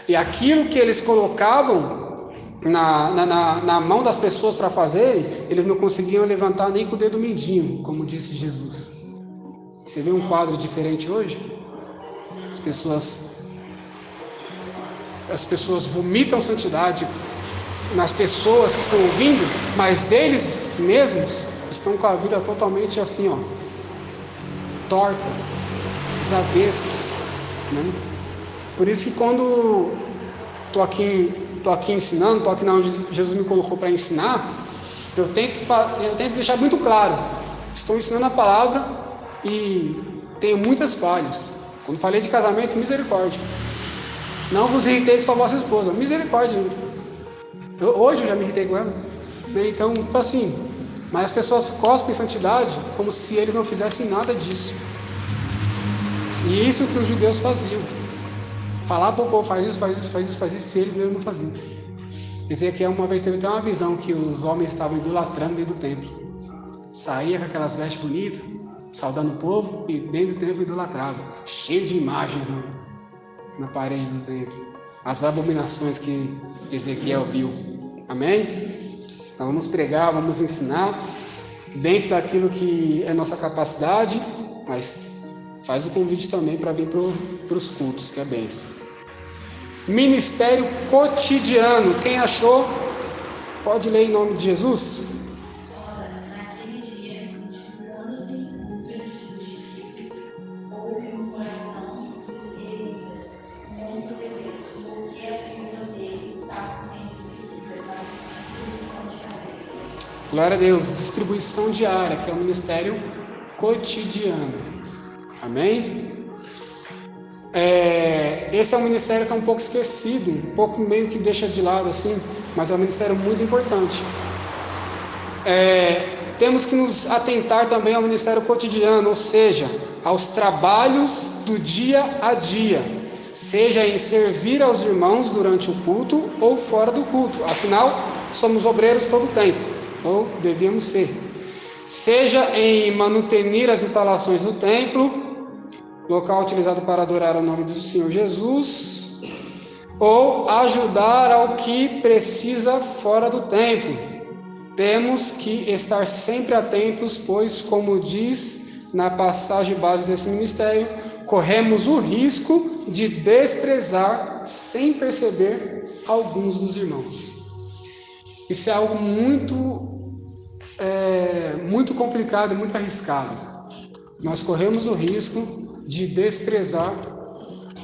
E aquilo que eles colocavam na mão das pessoas para fazerem, eles não conseguiam levantar nem com o dedo mindinho, como disse Jesus. Você vê um quadro diferente hoje? As pessoas vomitam santidade nas pessoas que estão ouvindo, mas eles mesmos estão com a vida totalmente assim, ó, torta, os avessos, né? Por isso que quando estou aqui ensinando, estou aqui na onde Jesus me colocou para ensinar, eu tento deixar muito claro, estou ensinando a palavra e tenho muitas falhas. Quando falei de casamento, misericórdia. Não vos irriteis com a vossa esposa, misericórdia. Hoje eu já me irritei com ela, né? Então, assim, mas as pessoas cospem santidade como se eles não fizessem nada disso. E isso que os judeus faziam. Falar para o povo, faz isso, e eles mesmos não faziam. Ezequiel uma vez teve até uma visão que os homens estavam idolatrando dentro do templo. Saía com aquelas vestes bonitas, saudando o povo, e dentro do templo idolatrava. Cheio de imagens na parede do templo. As abominações que Ezequiel viu. Amém? Então vamos pregar, vamos ensinar dentro daquilo que é nossa capacidade, mas faz o convite também para vir para os cultos, que é bênção. Ministério cotidiano. Quem achou, pode ler em nome de Jesus. Glória a Deus, distribuição diária, que é o ministério cotidiano. Amém? Esse é um ministério que é um pouco esquecido, um pouco meio que deixa de lado assim, mas é um ministério muito importante. temos que nos atentar também ao ministério cotidiano, ou seja, aos trabalhos do dia a dia, seja em servir aos irmãos durante o culto ou fora do culto. Afinal, somos obreiros todo o tempo, ou devíamos ser. Seja em manutenir as instalações do templo, local utilizado para adorar o nome do Senhor Jesus, ou ajudar ao que precisa fora do templo. Temos que estar sempre atentos, pois, como diz na passagem base desse ministério, corremos o risco de desprezar sem perceber alguns dos irmãos. Isso é algo muito complicado e muito arriscado. Nós corremos o risco de desprezar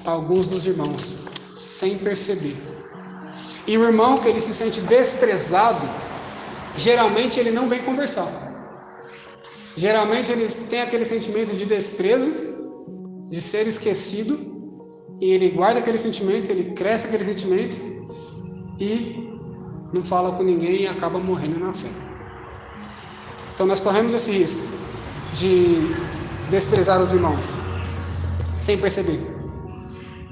alguns dos irmãos sem perceber. E o irmão que ele se sente desprezado, geralmente ele não vem conversar. Geralmente ele tem aquele sentimento de desprezo, de ser esquecido, e ele guarda aquele sentimento, ele cresce aquele sentimento e não fala com ninguém e acaba morrendo na fé. Então nós corremos esse risco de desprezar os irmãos sem perceber.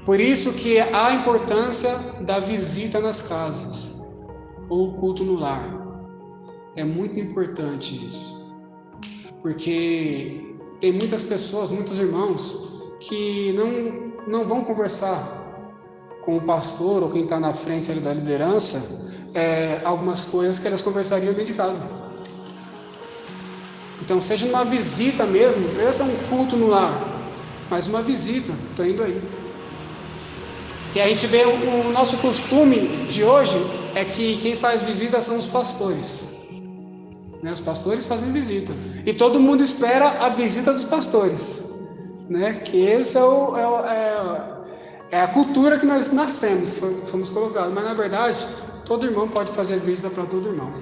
Por isso que há a importância da visita nas casas ou culto no lar. É muito importante isso, porque tem muitas pessoas, muitos irmãos que não vão conversar com o pastor ou quem está na frente ali da liderança algumas coisas que elas conversariam dentro de casa. Então, seja uma visita mesmo, não precisa ser um culto no lar, mas uma visita, estou indo aí. E a gente vê o nosso costume de hoje é que quem faz visita são os pastores. Os pastores fazem visita. E todo mundo espera a visita dos pastores. Que esse é a cultura que nós nascemos, fomos colocados. Mas na verdade, todo irmão pode fazer visita para todo irmão.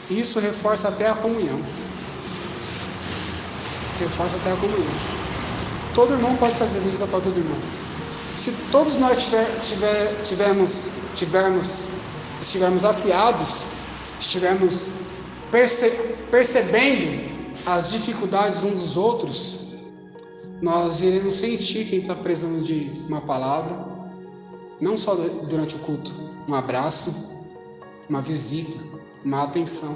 Isso reforça até a comunhão. Todo irmão pode fazer visita para todo irmão. Se todos nós estivermos afiados, estivermos percebendo as dificuldades uns dos outros, nós iremos sentir quem está precisando de uma palavra, não só durante o culto, um abraço, uma visita, uma atenção.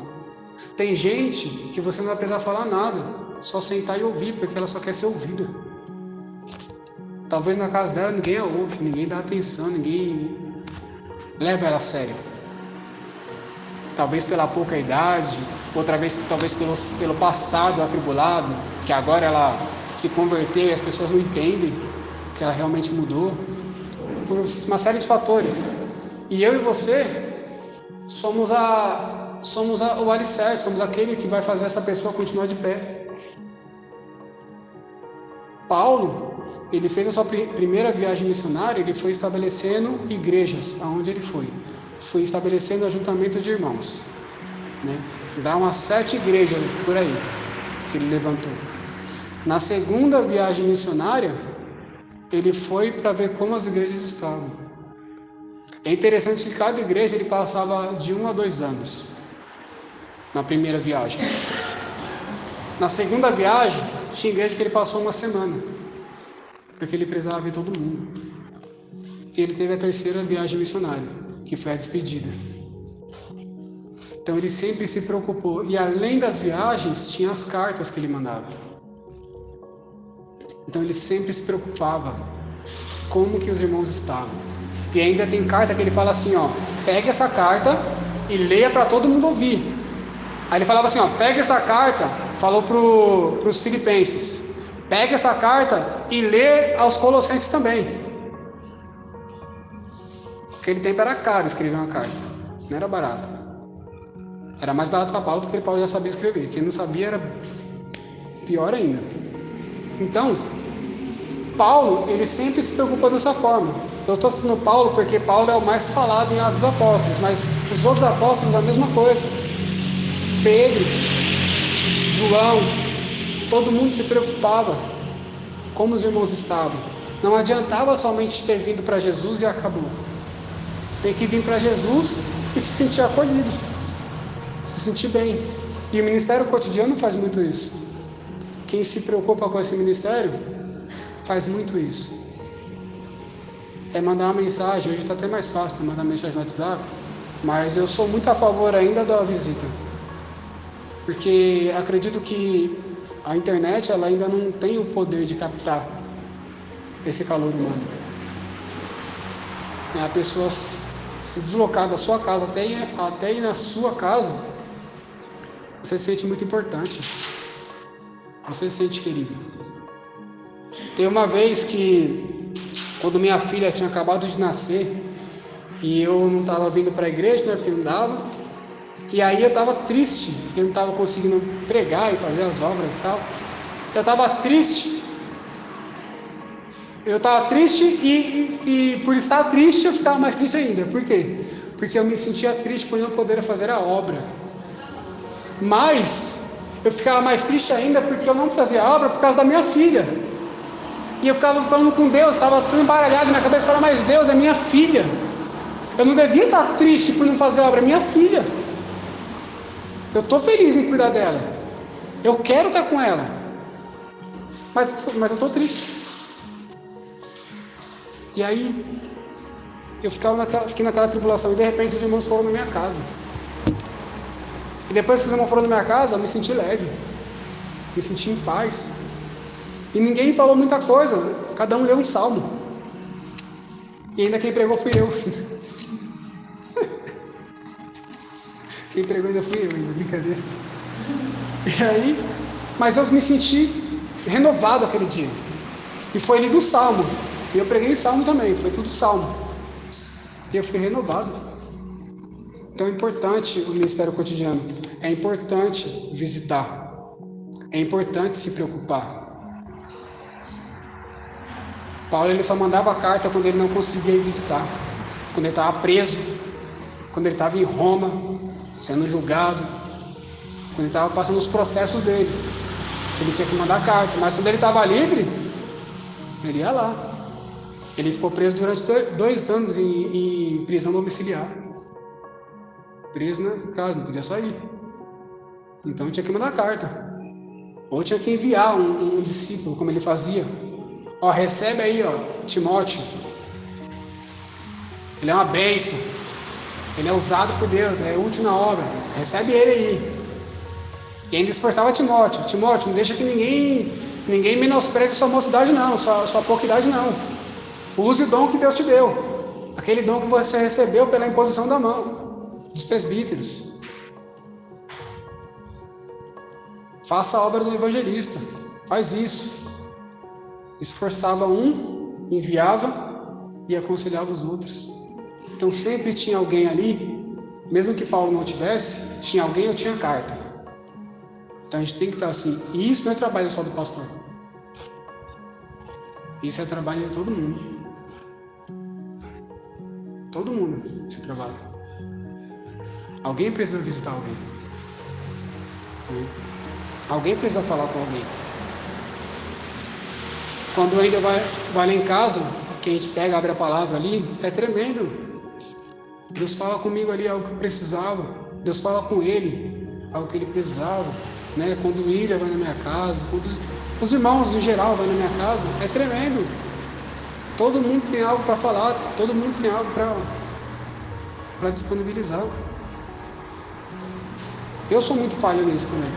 Tem gente que você não vai precisar falar nada, só sentar e ouvir, porque ela só quer ser ouvida. Talvez na casa dela ninguém a ouve, ninguém dá atenção, ninguém leva ela a sério. Talvez pela pouca idade, outra vez talvez pelo passado atribulado, que agora ela se converteu e as pessoas não entendem que ela realmente mudou, por uma série de fatores. E eu e você somos o alicerce, somos aquele que vai fazer essa pessoa continuar de pé. Paulo, ele fez a sua primeira viagem missionária, ele foi estabelecendo igrejas aonde ele foi estabelecendo ajuntamento de irmãos, Dá umas 7 igrejas por aí que ele levantou. Na segunda viagem missionária, ele foi para ver como as igrejas estavam. É interessante que cada igreja ele passava de 1 a 2 anos na primeira viagem. Na segunda viagem, tinha igreja que ele passou 1 semana, porque ele precisava ver todo mundo. E ele teve a terceira viagem missionária, que foi a despedida. Então ele sempre se preocupou. E além das viagens, tinha as cartas que ele mandava. Então ele sempre se preocupava como que os irmãos estavam. E ainda tem carta que ele fala assim, pegue essa carta e leia para todo mundo ouvir. Aí ele falava assim, pega essa carta, falou para os filipenses, pega essa carta e lê aos colossenses também. Naquele tempo era caro escrever uma carta, não era barato. Era mais barato para Paulo porque Paulo já sabia escrever. Quem não sabia era pior ainda. Então, Paulo, ele sempre se preocupou dessa forma. Eu estou citando Paulo porque Paulo é o mais falado em Atos dos Apóstolos, mas os outros apóstolos a mesma coisa. Pedro, João, todo mundo se preocupava como os irmãos estavam. Não adiantava somente ter vindo para Jesus e acabou. Tem que vir para Jesus e se sentir acolhido, se sentir bem. E o Ministério Cotidiano faz muito isso. Quem se preocupa com esse ministério faz muito isso. É mandar uma mensagem, hoje está até mais fácil mandar mensagem no WhatsApp, mas eu sou muito a favor ainda da visita. Porque acredito que a internet ela ainda não tem o poder de captar esse calor humano. A pessoa se deslocar da sua casa até ir na sua casa, você se sente muito importante. Você se sente querido. Tem uma vez que, quando minha filha tinha acabado de nascer, e eu não estava vindo para a igreja, né, porque não dava, e aí eu estava triste, eu não estava conseguindo pregar e fazer as obras e tal. Eu estava triste. E por estar triste eu ficava mais triste ainda. Por quê? Porque eu me sentia triste por não poder fazer a obra. Mas eu ficava mais triste ainda porque eu não fazia a obra por causa da minha filha. E eu ficava falando com Deus, estava tudo embaralhado na minha cabeça, falando, mas Deus, é minha filha. Eu não devia estar triste por não fazer a obra, é minha filha. Eu estou feliz em cuidar dela. Eu quero estar com ela. Mas eu estou triste. E aí, eu fiquei naquela tribulação. E de repente os irmãos foram na minha casa. E depois que os irmãos foram na minha casa, eu me senti leve. Me senti em paz. E ninguém falou muita coisa. Cada um leu um salmo. E ainda quem pregou fui eu. Quem pregou ainda fui eu, brincadeira. E aí, mas eu me senti renovado aquele dia. E foi lido o salmo. E eu preguei salmo também, foi tudo salmo. E eu fui renovado. Então é importante o ministério cotidiano. É importante visitar. É importante se preocupar. Paulo ele só mandava carta quando ele não conseguia ir visitar. Quando ele estava preso. Quando ele estava em Roma, sendo julgado. Quando ele estava passando os processos dele. Ele tinha que mandar carta. Mas quando ele estava livre, ele ia lá. Ele ficou preso durante 2 anos em prisão domiciliar. Preso na casa, não podia sair. Então tinha que mandar carta. Ou tinha que enviar um discípulo, como ele fazia. Ó, recebe aí, ó, Timóteo. Ele é uma bênção. Ele é usado por Deus, é útil na obra. Recebe ele aí. E ainda esforçava Timóteo. Timóteo, não deixa que ninguém menospreze sua mocidade não, sua pouca idade não. Use o dom que Deus te deu. Aquele dom que você recebeu pela imposição da mão dos presbíteros. Faça a obra do evangelista. Faz isso. Esforçava um, enviava e aconselhava os outros. Então sempre tinha alguém ali, mesmo que Paulo não tivesse, tinha alguém ou tinha carta. Então a gente tem que estar assim. E isso não é trabalho só do pastor. Isso é trabalho de todo mundo. Todo mundo se trabalha. Alguém precisa visitar alguém. Alguém precisa falar com alguém. Quando ainda vai lá em casa, que a gente pega, abre a palavra ali, é tremendo. Deus fala comigo ali algo que eu precisava. Deus fala com ele algo que ele precisava. Né? Quando o William vai na minha casa, quando os irmãos em geral vão na minha casa, é tremendo. Todo mundo tem algo para falar, todo mundo tem algo para disponibilizar. Eu sou muito falho nisso também.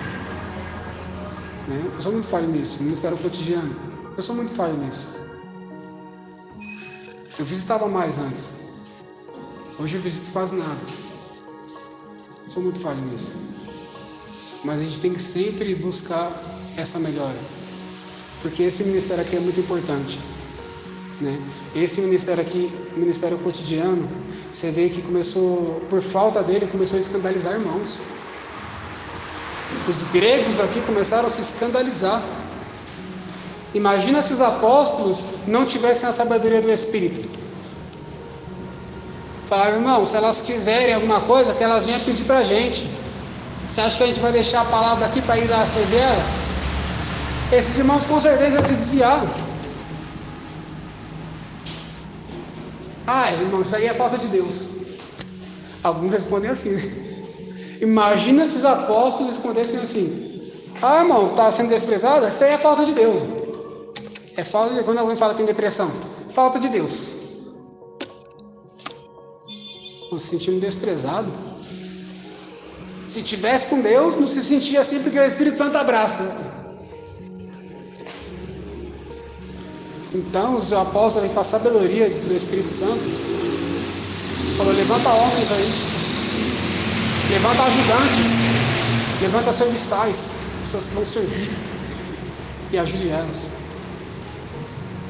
Né? Eu sou muito falho nisso, no ministério cotidiano. Eu sou muito falho nisso. Eu visitava mais antes. Hoje eu visito quase nada. Eu sou muito falho nisso. Mas a gente tem que sempre buscar essa melhora. Porque esse ministério aqui é muito importante. Né? Esse ministério aqui, o ministério cotidiano, você vê que começou, por falta dele, começou a escandalizar irmãos. Os gregos aqui começaram a se escandalizar. Imagina se os apóstolos não tivessem a sabedoria do Espírito. Falaram, irmão, se elas quiserem alguma coisa, que elas venham pedir para a gente. Você acha que a gente vai deixar a palavra aqui para ir lá servir elas? Esses irmãos com certeza se desviaram. Ah, irmão, isso aí é falta de Deus. Alguns respondem assim, né? Imagina se os apóstolos respondessem assim: ah, irmão, está sendo desprezado? Isso aí é falta de Deus. É falta de... Quando alguém fala que tem depressão, falta de Deus. Estão se sentindo desprezado. Se tivesse com Deus, não se sentia assim porque o Espírito Santo abraça. Então os apóstolos, com a sabedoria do Espírito Santo, falou: levanta homens aí, levanta ajudantes, levanta serviçais, pessoas que vão servir, e ajude elas.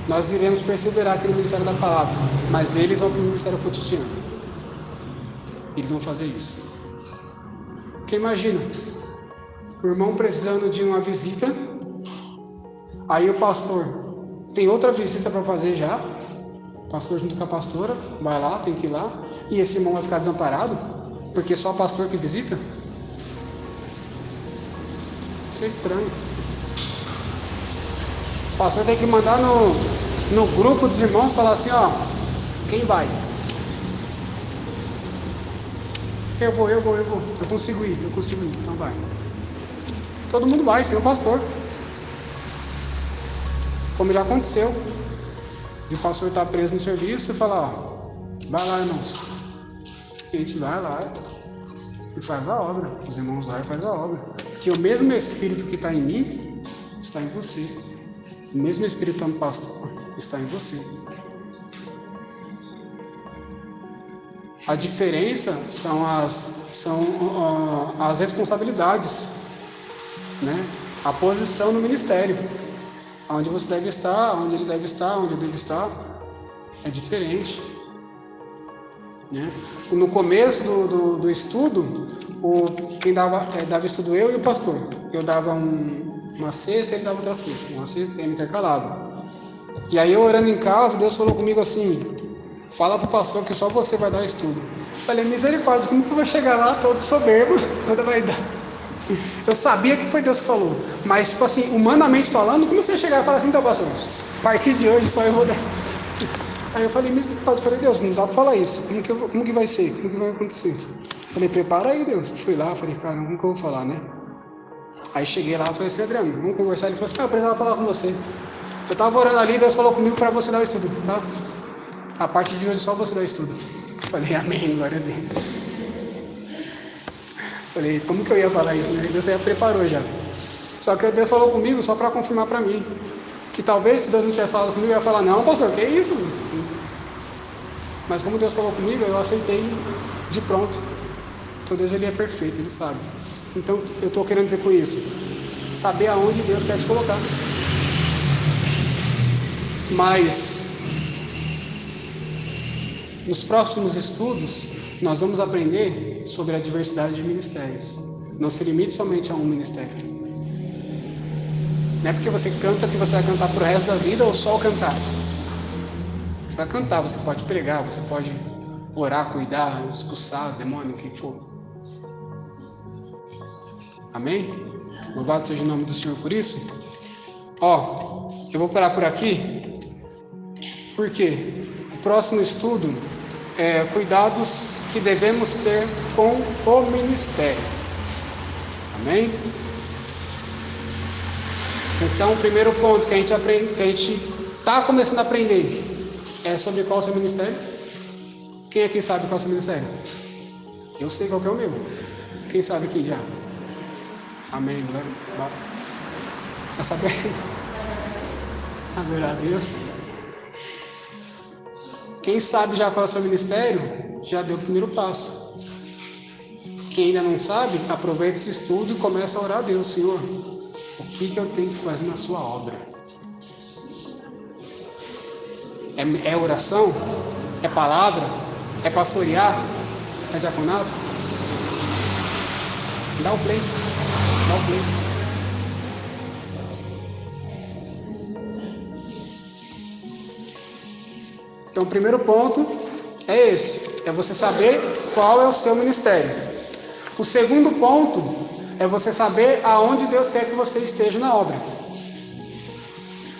Nós iremos perseverar aqui no ministério da palavra, mas eles vão para o ministério cotidiano. Eles vão fazer isso. Porque imagina, o irmão precisando de uma visita, aí o pastor tem outra visita para fazer já, o pastor junto com a pastora, vai lá, tem que ir lá, e esse irmão vai ficar desamparado, porque só o pastor que visita? Isso é estranho. O pastor tem que mandar no grupo dos irmãos, falar assim: ó, quem vai? Eu vou, eu consigo ir, então vai. Todo mundo vai, sem o pastor. Como já aconteceu, de o pastor estar preso no serviço e falar: ó, vai lá, irmãos. A gente vai lá e faz a obra. Os irmãos lá e faz a obra. Porque o mesmo Espírito que está em mim está em você. O mesmo Espírito no pastor está em você. A diferença são as responsabilidades, né? A posição no ministério. Onde você deve estar, onde ele deve estar, onde eu devo estar, é diferente, né? No começo do estudo, quem dava estudo eu e o pastor. Eu dava uma sexta, ele dava outra sexta. Uma sexta intercalava. E aí eu orando em casa, Deus falou comigo assim: fala pro pastor que só você vai dar estudo. Eu falei: misericórdia, como tu vai chegar lá todo soberbo, toda vaidade? Eu sabia que foi Deus que falou, mas tipo assim, humanamente falando, como você chegar e falar assim: então pastor, a partir de hoje só eu vou dar. Aí eu falei: misericórdia, falei: Deus, não dá pra falar isso, como que vai ser, como que vai acontecer? Falei: prepara aí, Deus. Fui lá, falei: cara, como que eu vou falar, né? Aí cheguei lá e falei assim: Adriano, vamos conversar. Ele falou assim: eu precisava falar com você. Eu tava orando ali, Deus falou comigo para você dar o estudo, tá? A partir de hoje só você dá o estudo. Falei: amém, glória a Deus. Falei: como que eu ia falar isso, né? Deus já preparou já. Só que Deus falou comigo só para confirmar para mim. Que talvez se Deus não tivesse falado comigo, eu ia falar: não, pastor, que isso? Mas como Deus falou comigo, eu aceitei de pronto. Então Deus, ele é perfeito, ele sabe. Então eu estou querendo dizer com isso: saber aonde Deus quer te colocar. Mas nos próximos estudos nós vamos aprender sobre a diversidade de ministérios. Não se limite somente a um ministério. Não é porque você canta que você vai cantar pro resto da vida ou só cantar. Você vai cantar, você pode pregar, você pode orar, cuidar, expulsar demônio, o que for. Amém? Louvado seja o nome do Senhor por isso. Ó, eu vou parar por aqui. Por quê? O próximo estudo é cuidados que devemos ter com o ministério. Amém? Então, o primeiro ponto que a gente aprende, que a gente está começando a aprender, é sobre qual é o seu ministério. Quem aqui sabe qual é o seu ministério? Eu sei qual que é o meu. Quem sabe aqui já? Amém, glória. Quer saber? Glória a Deus. Quem sabe já qual é o seu ministério, já deu o primeiro passo. Quem ainda não sabe, aproveita esse estudo e começa a orar a Deus: Senhor, o que eu tenho que fazer na sua obra? É oração? É palavra? É pastorear? É diaconato? Dá o play. Dá o play. Então, o primeiro ponto é esse: é você saber qual é o seu ministério. O segundo ponto é você saber aonde Deus quer que você esteja na obra.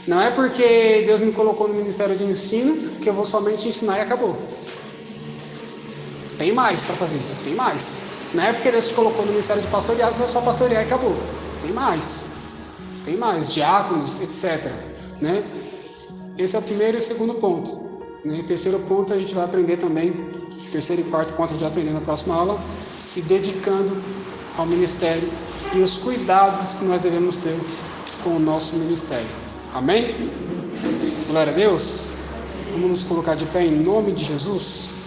Não é porque Deus me colocou no ministério de ensino que eu vou somente ensinar e acabou. Tem mais para fazer, tem mais. Não é porque Deus te colocou no ministério de pastoreado, você vai só pastorear e acabou. Tem mais, diáconos, etc. Né? Esse é o primeiro e o segundo ponto. E o terceiro ponto a gente vai aprender também, terceiro e quarto ponto a gente vai aprender na próxima aula, se dedicando ao ministério e os cuidados que nós devemos ter com o nosso ministério. Amém? Glória a Deus. Vamos nos colocar de pé em nome de Jesus.